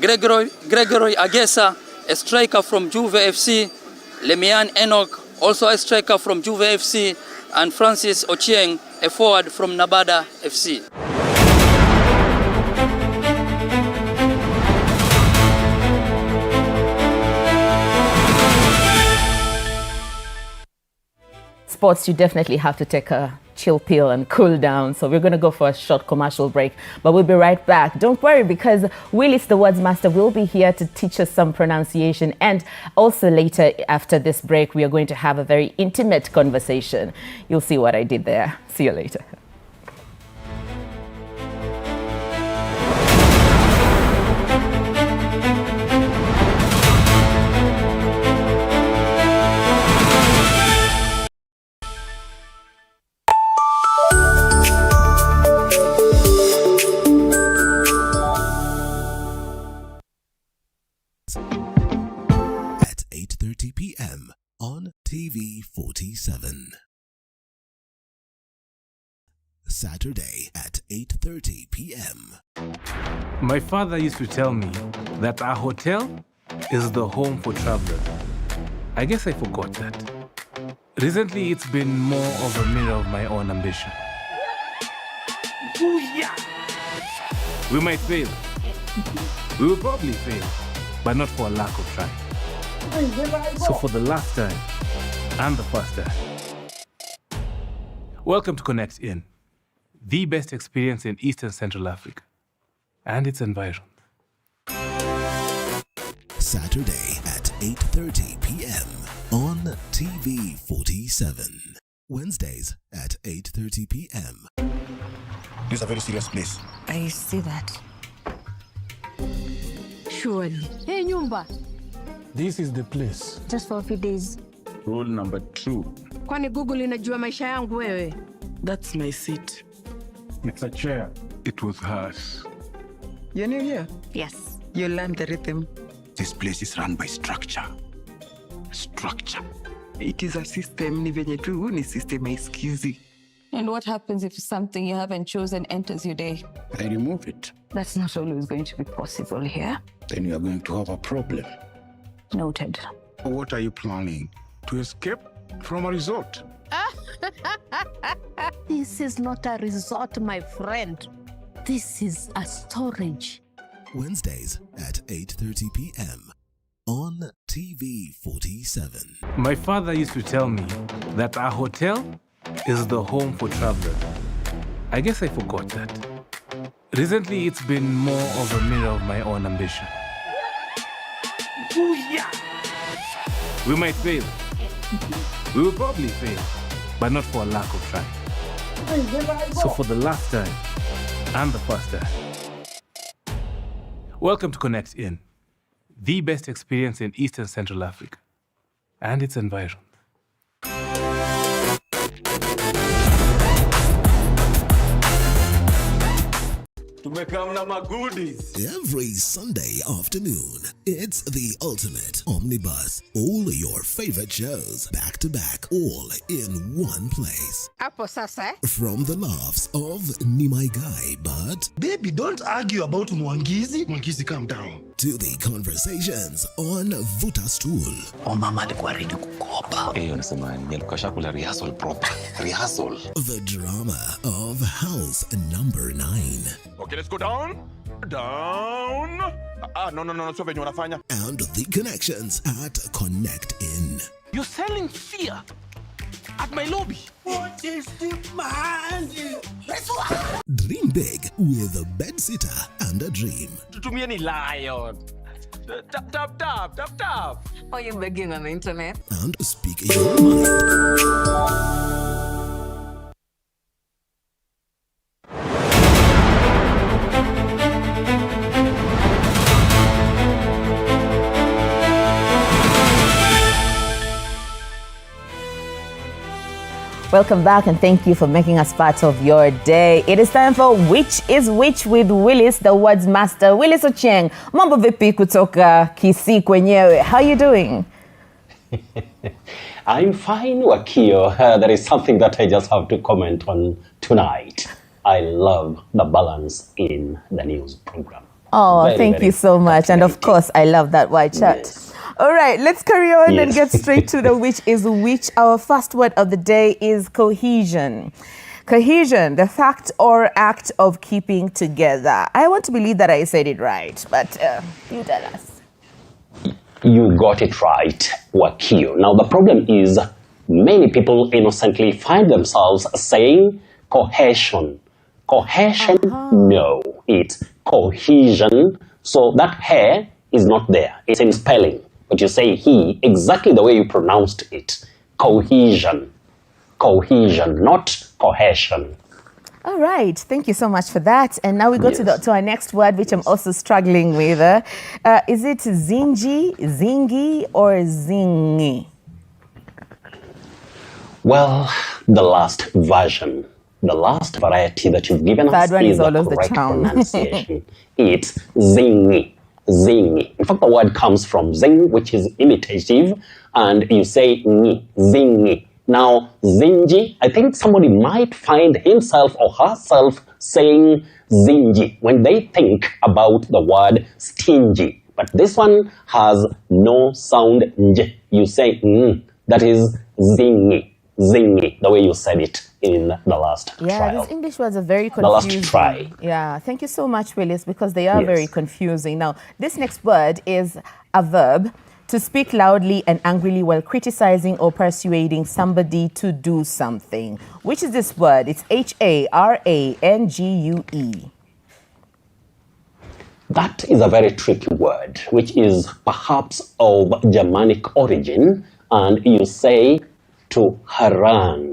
Gregory Agesa, a striker from Juve FC, Lemian Enoch, also a striker from Juve FC, and Francis Ochieng, a forward from Nabada FC. Sports, you definitely have to take a chill pill and cool down. So we're going to go for a short commercial break, but we'll be right back. Don't worry, because Willis, the words master, will be here to teach us some pronunciation. And also later, after this break, we are going to have a very intimate conversation. You'll see what I did there. See you later. At 8:30 p.m. on TV47. Saturday at 8:30 p.m. My father used to tell me that our hotel is the home for travelers. I guess I forgot that. Recently, it's been more of a mirror of my own ambition. We might fail. We will probably fail, but not for a lack of trying. So for the last time and the first time, welcome to Connect In, the best experience in Eastern Central Africa and its environs. Saturday at 8:30 p.m. on TV47. Wednesdays at 8:30 p.m. This is a very serious place. I see that. Surely. Hey, Nyumba. This is the place. Just for a few days. Rule number 2. Kwani Google inajua maisha yangu wewe? That's my seat. It's a chair. It was hers. You're new here? Yes. You learned the rhythm. This place is run by structure. Structure. It is a system. Ni venye tu ni system haisikizi. And what happens if something you haven't chosen enters your day? I remove it. That's not always going to be possible here. Then you are going to have a problem. Noted. What are you planning? To escape from a resort? This is not a resort, my friend. This is a storage. Wednesdays at 8:30 p.m. on TV47. My father used to tell me that our hotel is the home for travelers. I guess I forgot that. Recently, it's been more of a mirror of my own ambition. We might fail. We will probably fail, but not for a lack of trying. So for the last time and the first time, welcome to Connect In, the best experience in Eastern Central Africa and its environs. Every Sunday afternoon, it's the ultimate omnibus. All your favorite shows, back to back, all in one place. Hapo sasa, eh? From the laughs of Nimai Guy, but Baby, don't argue about Mwangizi. Mwangizi, calm down. to the conversations on Vuta Stool. Mama alikuwa ready kukopa. Unasema nilikuwa shakula rehearsal proper. Rehearsal. The drama of House Number 9. Okay, let's go down. Down. No, so venye unafanya. And the connections at Connect In. You're selling fear at my lobby. What is demanding? Dream big with a bedsitter and a dream. Tutumie ni lion. Tap. Are you begging on the internet? And speak your mind. Welcome back and thank you for making us part of your day. It is time for Which is Which with Willis, the words master. Willis Ochieng, mambo vipi kutoka Kisii kwenyewe. How are you doing? I'm fine, Wakio. There is something that I just have to comment on tonight. I love the balance in the news program. Oh, thank you so much. And of course, I love that white shirt. Yes. All right, let's carry on and get straight to the Which is Which. Our first word of the day is cohesion. Cohesion, the fact or act of keeping together. I want to believe that I said it right, but you tell us. You got it right, Wakio. Now, the problem is many people innocently find themselves saying cohesion. Cohesion, no, it's cohesion. So that hair is not there. It's in spelling. But you say he exactly the way you pronounced it. Cohesion. Cohesion, not cohesion. All right. Thank you so much for that. And now we go to our next word, which I'm also struggling with. Is it zingi, zingi, or zingi? Well, the last version, the last variety that you've given us is the correct pronunciation. It's zingi. Zingi. In fact, the word comes from zing, which is imitative, and you say ni, zingi. Now, zingi, I think somebody might find himself or herself saying zingi when they think about the word stingy. But this one has no sound nj. You say that is zingi, zingi, the way you said it in the last trial. Yeah, these English words are very confusing. The last try. Yeah, thank you so much, Willis, because they are very confusing. Now, this next word is a verb, to speak loudly and angrily while criticizing or persuading somebody to do something. Which is this word? It's H-A-R-A-N-G-U-E. That is a very tricky word, which is perhaps of Germanic origin, and you say to harangue.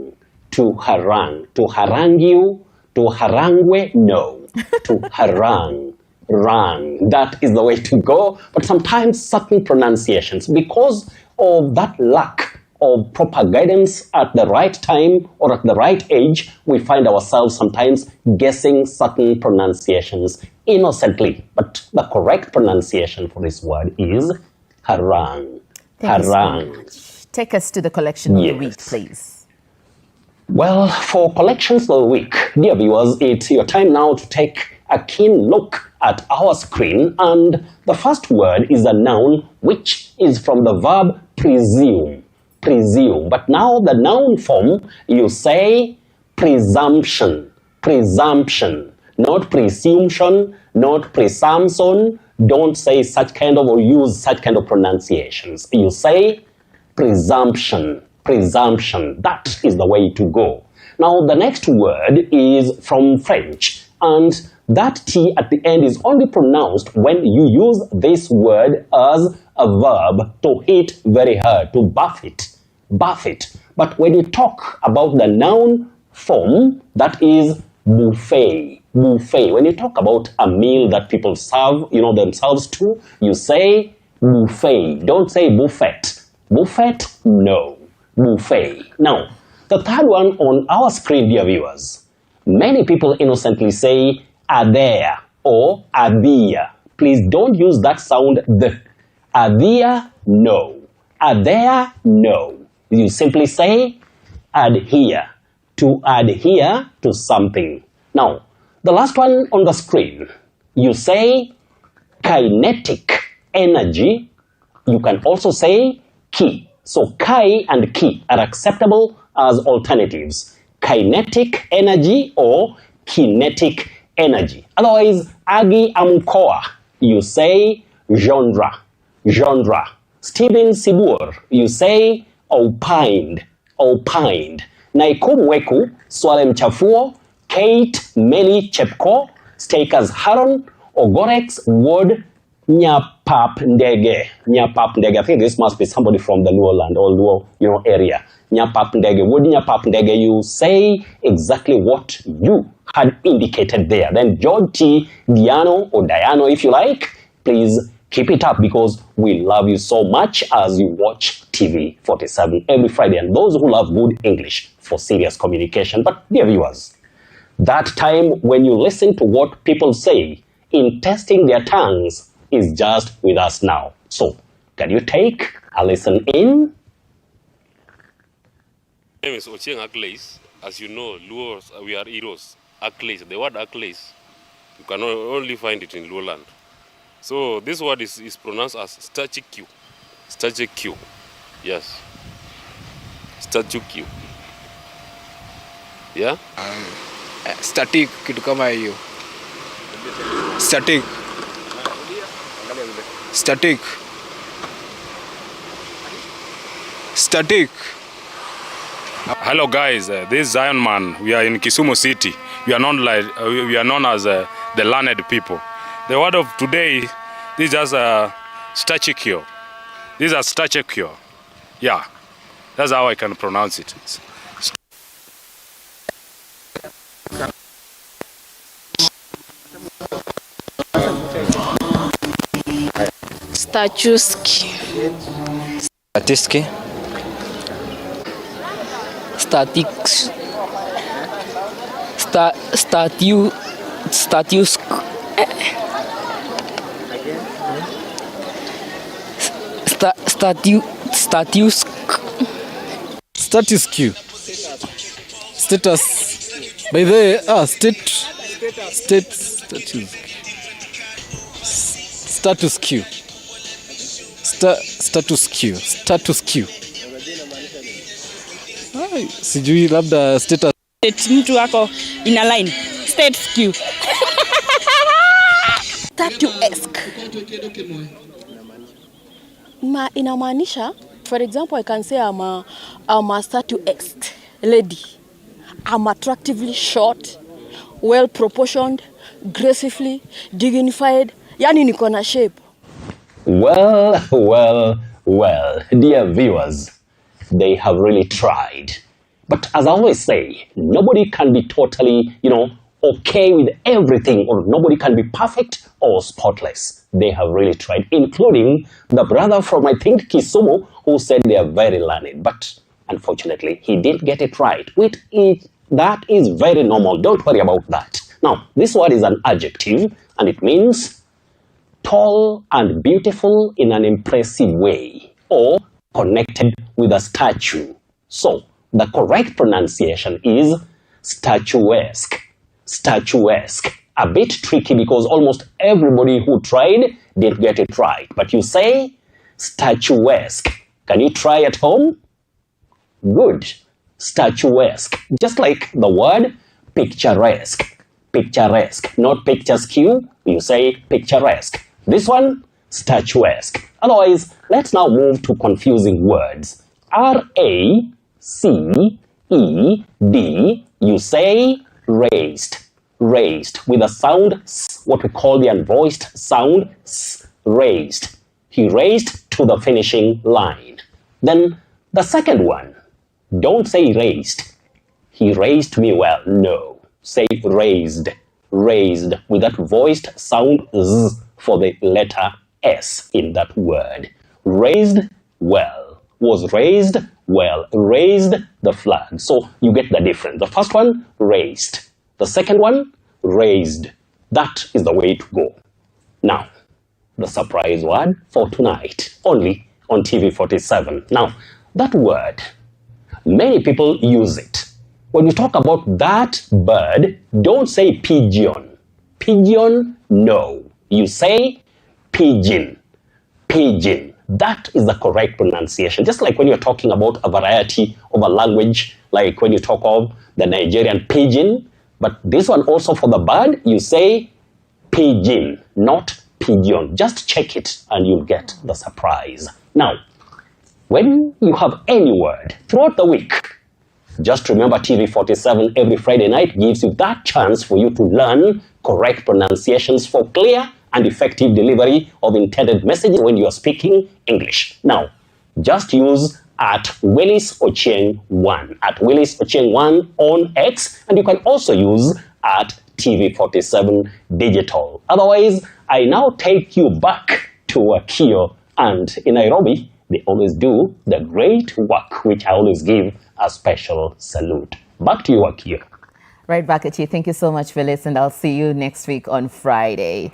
To harangue. To harangue you, to harangue, no. To harangue, rang. That is the way to go. But sometimes certain pronunciations, because of that lack of proper guidance at the right time or at the right age, we find ourselves sometimes guessing certain pronunciations innocently. But the correct pronunciation for this word is harangue. Harangue. Take us to the collection of the week, please. Well, for collections of the week, dear viewers, it's your time now to take a keen look at our screen. And the first word is a noun, which is from the verb presume. Presume. But now the noun form, you say presumption. Presumption. Not presumption, not presumption. Don't say such kind of or use such kind of pronunciations. You say presumption. Presumption. That is the way to go. Now, the next word is from French, and that T at the end is only pronounced when you use this word as a verb to hit very hard, to buffet. Buffet. But when you talk about the noun form, that is buffet. Buffet. When you talk about a meal that people serve, themselves to, you say buffet. Don't say buffet. Buffet? No. Buffet. Now, the third one on our screen, dear viewers, many people innocently say adhere or adhere. Please don't use that sound the. Adhere, no. Adhere, no. You simply say adhere, to adhere to something. Now, the last one on the screen, you say kinetic energy. You can also say ki. So chi and ki are acceptable as alternatives. Kinetic energy or kinetic energy. Otherwise, agi amkoa, you say genre. Genre. Stephen Sibur, you say opined. Opined. Naikumweku, Swale Mchafuo, Kate Meli Chepko, Stakers Haron, Ogorex Wood, Nyapap Ndege. Nyapap Ndege. I think this must be somebody from the Luoland or Luo, area. Nyapap Ndege. Would Nyapap Ndege, you say exactly what you had indicated there. Then George T. Diano or Diano, if you like, please Keep it up because we love you so much as you watch TV47 every Friday, and those who love good English for serious communication. But dear viewers, that time when you listen to what people say in testing their tongues is just with us now. So, can you take a listen in? My name is Ochieng Akleis. As you know, Luos, we are heroes. Akleis, the word Akleis, you can only find it in Lowland. So this word is pronounced as statue Q. Statue Q. Yes. Statue Q. Yeah? Static, kitu kama hiyo. Static. Static. Static. Hello guys, this is Zion Man. We are in Kisumu City. We are known as the learned people. The word of today, this is just a statue cure. These are statue cure. Yeah, that's how I can pronounce it. Statuski. Statiski. Statics. Status. Status Q. Status. By the status Q. Status Q. Status Q. Sijui labda status. Mtu wako in a line. State Q. Statuesque. Inamaanisha, for example, I can say I'm a statuesque lady. I'm attractively short, well proportioned, gracefully, dignified. Yani niko na shape. Well, dear viewers, they have really tried. But as I always say, nobody can be totally, okay with everything, or nobody can be perfect or spotless. They have really tried, including the brother from, I think, Kisumu, who said they are very learned. But unfortunately, he didn't get it right. That is very normal. Don't worry about that. Now, this word is an adjective, and it means tall and beautiful in an impressive way, or connected with a statue. So, the correct pronunciation is statuesque. Statuesque. A bit tricky because almost everybody who tried didn't get it right. But you say statuesque. Can you try at home? Good. Statuesque. Just like the word picturesque. Picturesque. Not picturesque. You say picturesque. This one, statuesque. Otherwise, let's now move to confusing words. R-A-C-E-D. You say raised. Raised. With a sound S, what we call the unvoiced sound S. Raised. He raised to the finishing line. Then the second one. Don't say raised. He raised me well. No. Say raised. Raised. With that voiced sound Z for the letter S in that word. Raised well. Was raised well. Raised the flag. So you get the difference. The first one, raised. The second one, raised. That is the way to go. Now, the surprise word for tonight, only on TV47. Now, that word, many people use it. When you talk about that bird, don't say pigeon. Pigeon, no. You say pigeon. Pigeon. That is the correct pronunciation. Just like when you're talking about a variety of a language, like when you talk of the Nigerian pidgin, but this one also for the bird, you say pigeon, not pigeon. Just check it and you'll get the surprise. Now, when you have any word throughout the week, just remember TV47 every Friday night gives you that chance for you to learn correct pronunciations for clear and effective delivery of intended messages when you are speaking English. Now, just use @WillisOchieng1, @WillisOchieng1 on X, and you can also use @TV47 Digital. Otherwise, I now take you back to Wakio. And in Nairobi, they always do the great work, which I always give a special salute. Back to you, Wakio. Right back at you. Thank you so much, Phyllis, and I'll see you next week on Friday.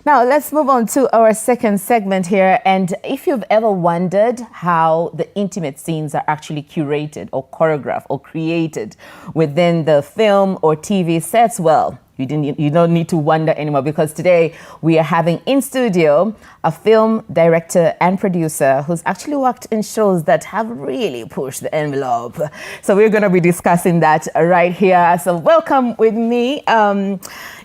Now, let's move on to our second segment here. And if you've ever wondered how the intimate scenes are actually curated or choreographed or created within the film or TV sets, well, you don't need to wonder anymore, because today we are having in studio a film director and producer who's actually worked in shows that have really pushed the envelope. So we're going to be discussing that right here. So welcome with me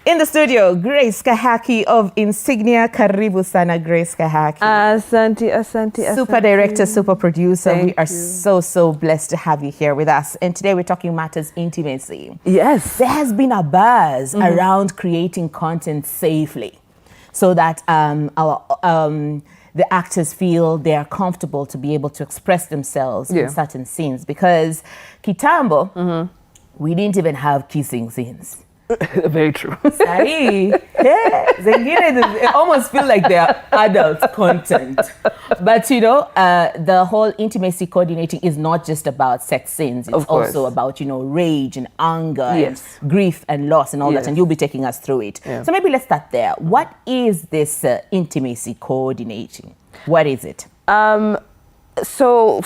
in the studio, Grace Kahaki of Insignia. Karibu sana, Grace Kahaki. Asante. Super director, super producer. Thank we are so blessed to have you here with us. And today we're talking matters intimacy. Yes. There has been a buzz around creating content safely, so that the actors feel they are comfortable to be able to express themselves in certain scenes. Because Kitambo, we didn't even have kissing scenes. Very true. Sahi, Zengine, it almost feel like they're adult content. But the whole intimacy coordinating is not just about sex scenes. It's also about, rage and anger and grief and loss and all that. And you'll be taking us through it. Yeah. So maybe let's start there. What is this intimacy coordinating? What is it? So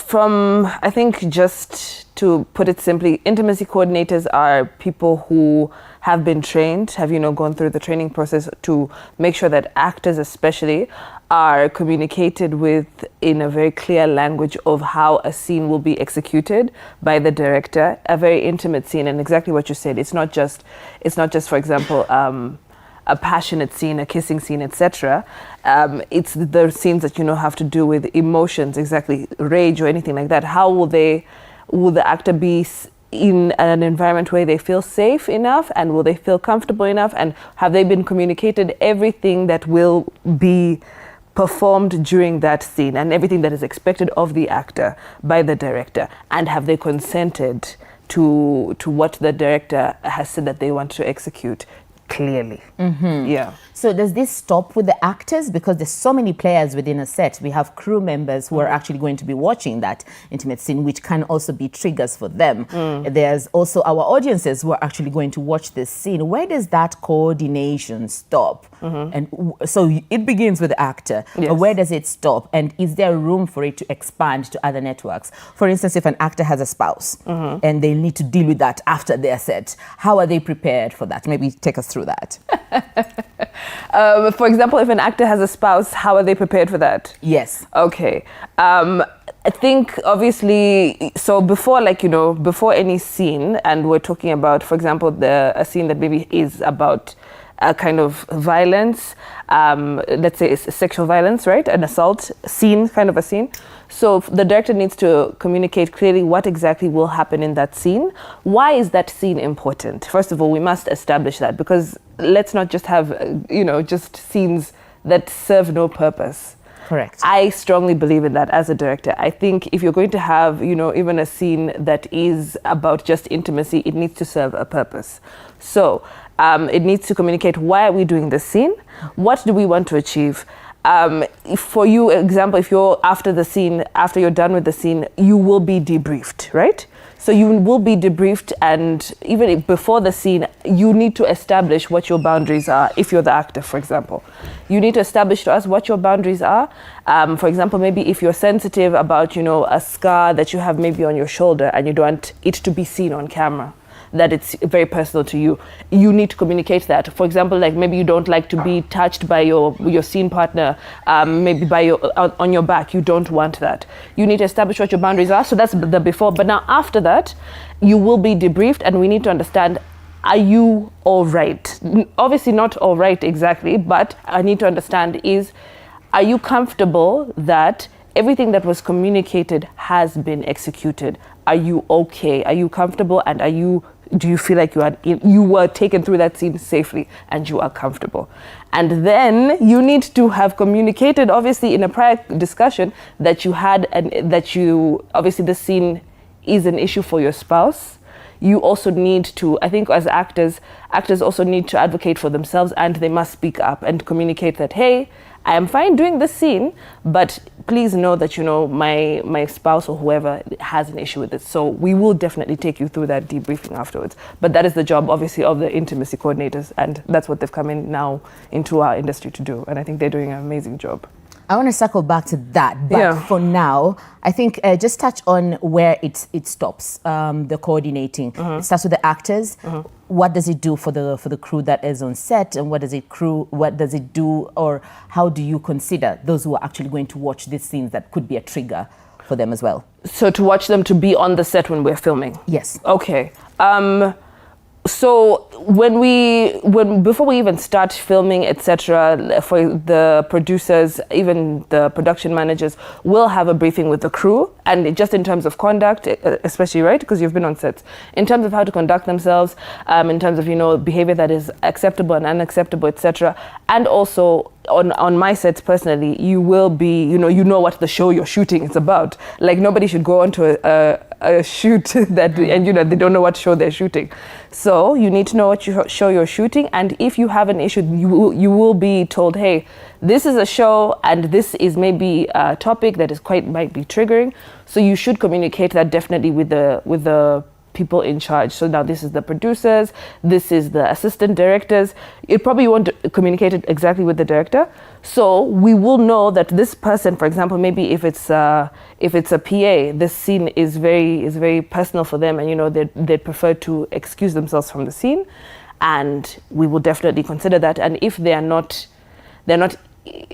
I think just to put it simply, intimacy coordinators are people who have been trained, have gone through the training process to make sure that actors especially are communicated with in a very clear language of how a scene will be executed by the director, a very intimate scene. And exactly what you said, it's not just for example, a passionate scene, a kissing scene, etc. It's the scenes that have to do with emotions, exactly rage or anything like that. How will the actor be in an environment where they feel safe enough, and will they feel comfortable enough, and have they been communicated everything that will be performed during that scene and everything that is expected of the actor by the director, and have they consented to what the director has said that they want to execute clearly. Yeah. So does this stop with the actors? Because there's so many players within a set. We have crew members who are actually going to be watching that intimate scene, which can also be triggers for them. There's also our audiences who are actually going to watch this scene. Where does that coordination stop? And so it begins with the actor. Yes. But where does it stop? And is there room for it to expand to other networks? For instance, if an actor has a spouse and they need to deal with that after their set, how are they prepared for that? Maybe take us through that. For example, if an actor has a spouse, how are they prepared for that? Yes. Okay. I think obviously, so before before any scene, and we're talking about, for example, a scene that maybe is about a kind of violence, let's say it's sexual violence, right? An assault scene, kind of a scene. So the director needs to communicate clearly what exactly will happen in that scene. Why is that scene important? First of all, we must establish that, because let's not just have, just scenes that serve no purpose. Correct. I strongly believe in that as a director. I think if you're going to have, even a scene that is about just intimacy, it needs to serve a purpose. So it needs to communicate, why are we doing this scene? What do we want to achieve? For you, example, if you're after you're done with the scene, you will be debriefed, right? So you will be debriefed, and even before the scene, you need to establish what your boundaries are. If you're the actor, for example, you need to establish to us what your boundaries are. For example, maybe if you're sensitive about, a scar that you have maybe on your shoulder and you don't want it to be seen on camera, that it's very personal to you, you need to communicate that. For example, like maybe you don't like to be touched by your scene partner, maybe on your back, you don't want that. You need to establish what your boundaries are. So that's the before. But now after that, you will be debriefed, and we need to understand, are you all right? Obviously not all right exactly, but I need to understand are you comfortable that everything that was communicated has been executed? Are you okay? Are you comfortable? And do you feel like you were taken through that scene safely and you are comfortable? And then you need to have communicated, obviously in a prior discussion, that you had, and that obviously the scene is an issue for your spouse. you also need to, I think as actors also need to advocate for themselves, and they must speak up and communicate that, hey, I am fine doing this scene, but please know that, my spouse or whoever has an issue with it. So we will definitely take you through that debriefing afterwards. But that is the job, obviously, of the intimacy coordinators, and that's what they've come in now into our industry to do. And I think they're doing an amazing job. I want to circle back to that, but for now, I think just touch on where it stops, the coordinating. It starts with the actors. What does it do for the crew that is on set, and what does it do, or how do you consider those who are actually going to watch these scenes that could be a trigger for them as well? So to watch them to be on the set when we're filming? Yes. Okay. So before we even start filming, etc., for the producers, even the production managers, will have a briefing with the crew, and just in terms of conduct, especially, right, because you've been on sets, in terms of how to conduct themselves, in terms of behavior that is acceptable and unacceptable, etc., and also on my sets personally, you will be, you know what the show you're shooting is about. Like, nobody should go onto a shoot that, and they don't know what show they're shooting. So you need to know what show you're shooting, and if you have an issue, you will be told, hey, this is a show, and this is maybe a topic that might be triggering. So you should communicate that definitely with the people in charge. So now this is the producers, this is the assistant directors. You probably won't communicate it exactly with the director. So we will know that this person, for example, maybe if it's a PA, this scene is very personal for them, and they'd prefer to excuse themselves from the scene, and we will definitely consider that. And if they're not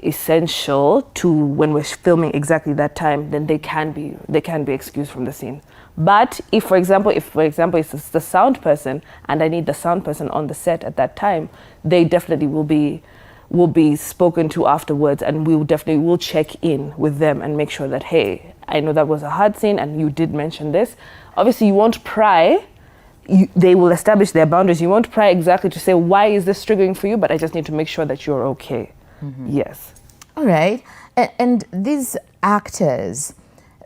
essential to when we're filming exactly that time, then they can be excused from the scene. But if for example it's the sound person, and I need the sound person on the set at that time, they definitely will be spoken to afterwards, and we'll check in with them and make sure that, hey, I know that was a hard scene and you did mention this. Obviously you won't pry. They will establish their boundaries. You won't pry exactly to say, why is this triggering for you, but I just need to make sure that you're okay. Yes. All right. And these actors,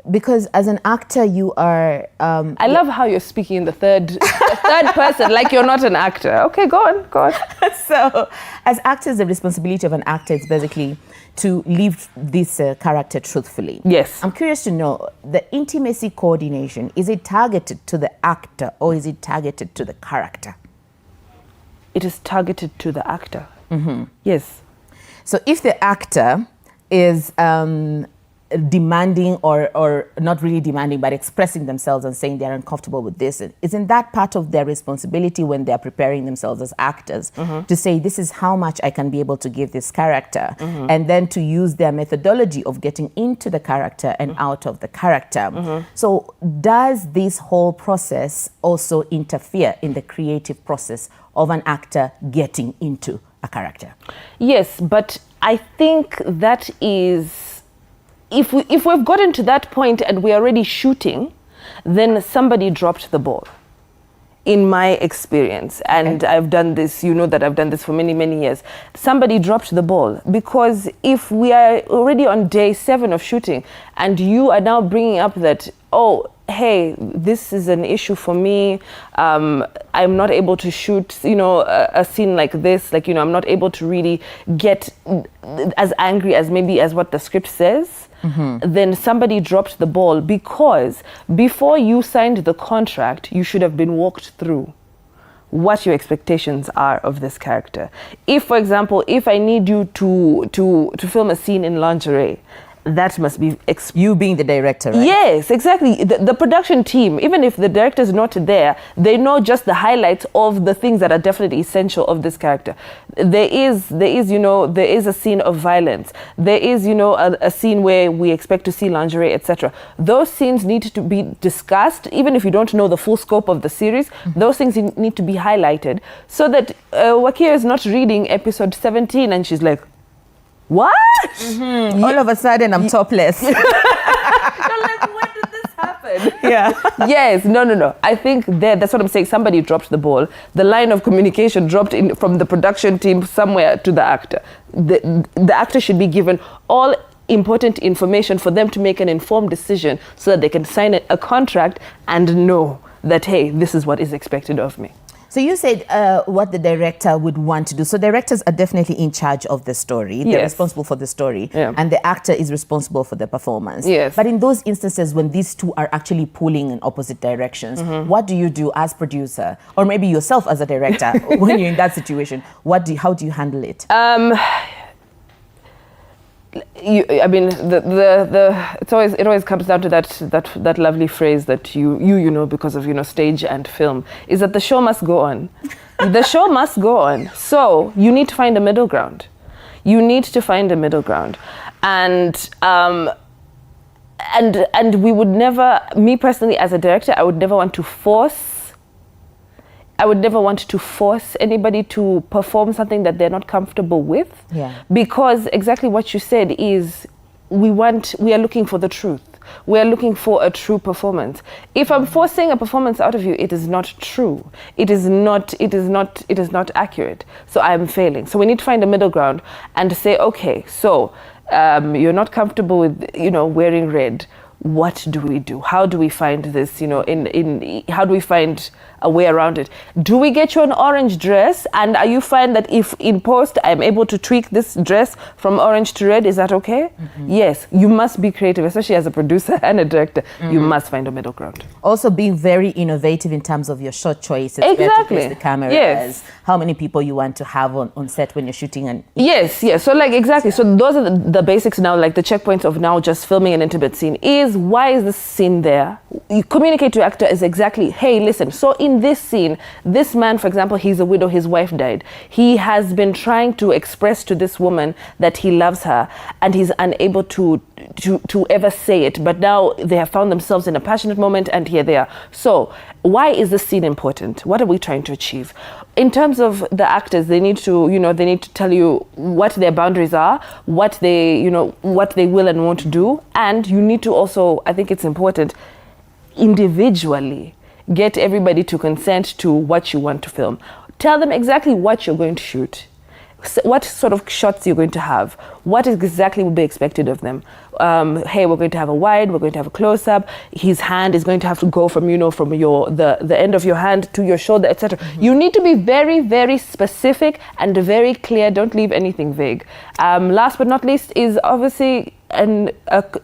because as an actor you are... I love how you're speaking in the third person, like you're not an actor. Okay, go on. So, as actors, the responsibility of an actor is basically to live this character truthfully. Yes. I'm curious to know, the intimacy coordination, is it targeted to the actor or is it targeted to the character? It is targeted to the actor. Yes. So if the actor is demanding or not really demanding, but expressing themselves and saying they're uncomfortable with this, isn't that part of their responsibility when they're preparing themselves as actors to say, this is how much I can be able to give this character, and then to use their methodology of getting into the character and out of the character? So does this whole process also interfere in the creative process of an actor getting into a character? Yes, but I think that is... If we've gotten to that point and we're already shooting, then somebody dropped the ball, in my experience. And I've done this, that I've done this for many, many years. Somebody dropped the ball, because if we are already on day 7 of shooting and you are now bringing up that, oh, hey, this is an issue for me, I'm not able to shoot, a scene like this, I'm not able to really get as angry as what the script says, then somebody dropped the ball, because before you signed the contract, you should have been walked through what your expectations are of this character. If, for example, if I need you to film a scene in lingerie, that must be you being the director, right? Yes, exactly. The production team, even if the director is not there, they know just the highlights of the things that are definitely essential of this character. There is a scene of violence. There is, a scene where we expect to see lingerie, etc. Those scenes need to be discussed, even if you don't know the full scope of the series. Those things need to be highlighted, so that Wakio is not reading episode 17 and she's like, what? All of a sudden I'm topless. You're like, when did this happen? Yeah. Yes, no. I think that's what I'm saying. Somebody dropped the ball. The line of communication dropped in from the production team somewhere to the actor. The actor should be given all important information for them to make an informed decision, so that they can sign a contract and know that, hey, this is what is expected of me. So you said what the director would want to do. So directors are definitely in charge of the story. They're responsible for the story. And the actor is responsible for the performance. Yes. But in those instances when these two are actually pulling in opposite directions, what do you do as producer? Or maybe yourself as a director when you're in that situation? How do you handle it? I mean, it always comes down to that lovely phrase that you know, because of stage and film, is that the show must go on. The show must go on. So you need to find a middle ground. You need to find a middle ground, and we would never, me personally as a director, I would never want to force anybody to perform something that they're not comfortable with. Because exactly what you said is we are looking for the truth. We are looking for a true performance. If I'm forcing a performance out of you, it is not true. It is not accurate. So I'm failing. So we need to find a middle ground and say, okay, so you're not comfortable with wearing red. What do we do? How do we find this, how do we find a way around it? Do we get you an orange dress? And are you fine that if in post I'm able to tweak this dress from orange to red? Is that okay? Yes, you must be creative, especially as a producer and a director. You must find a middle ground. Also being very innovative in terms of your shot choices. Where to place the cameras, how many people you want to have on set when you're shooting. And yes. So exactly. So those are the basics now, like the checkpoints of now just filming an intimate scene is, why is this scene there? You communicate to actor is exactly, hey, listen, so in this scene, this man, for example, he's a widow, his wife died. He has been trying to express to this woman that he loves her, and he's unable to ever say it. But now they have found themselves in a passionate moment, and here they are. So why is this scene important? What are we trying to achieve? In terms of the actors, they need to tell you what their boundaries are, what they will and won't do. And you need to also, I think it's important, individually get everybody to consent to what you want to film. Tell them exactly what you're going to shoot, what sort of shots you're going to have, what exactly will be expected of them. Hey, we're going to have a wide, we're going to have a close-up, his hand is going to have to go from the end of your hand to your shoulder, etc. You need to be very, very specific and very clear. Don't leave anything vague. Last but not least is obviously a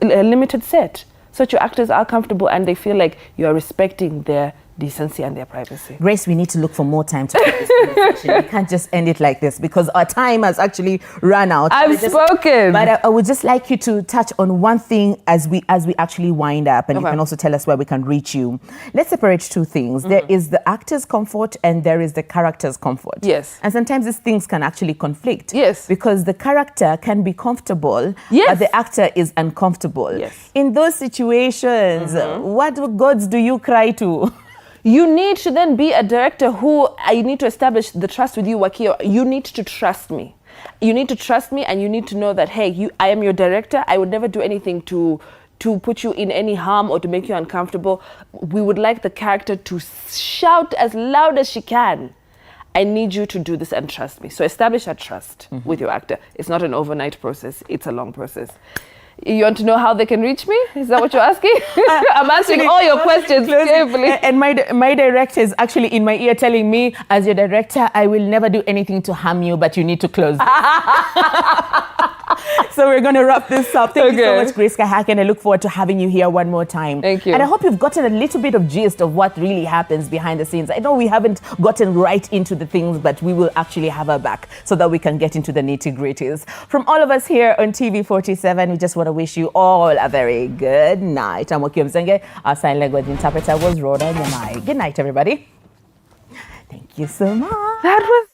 limited set, so that your actors are comfortable and they feel like you are respecting their decency and their privacy. Grace, we need to look for more time to have this conversation. We can't just end it like this because our time has actually run out. I've spoken. But I would just like you to touch on one thing as we actually wind up, and you can also tell us where we can reach you. Let's separate two things. There is the actor's comfort and there is the character's comfort. Yes. And sometimes these things can actually conflict. Yes. Because the character can be comfortable, but the actor is uncomfortable. Yes. In those situations, what gods do you cry to? You need to then be a director who, I need to establish the trust with you, Wakio. You need to trust me. You need to trust me, and you need to know that, hey, I am your director. I would never do anything to put you in any harm or to make you uncomfortable. We would like the character to shout as loud as she can. I need you to do this and trust me. So establish that trust with your actor. It's not an overnight process. It's a long process. You want to know how they can reach me? Is that what you're asking? I'm answering all your questions carefully. And my director is actually in my ear telling me, as your director, I will never do anything to harm you, but you need to close. So we're going to wrap this up. Thank you so much, Grace Kahake, I look forward to having you here one more time. Thank you. And I hope you've gotten a little bit of gist of what really happens behind the scenes. I know we haven't gotten right into the things, but we will actually have her back so that we can get into the nitty-gritties. From all of us here on TV47, we just want to wish you all a very good night. I'm Wakio Mzenge. Our sign language interpreter was Rhoda Nyamai. Good night, everybody. Thank you so much. That was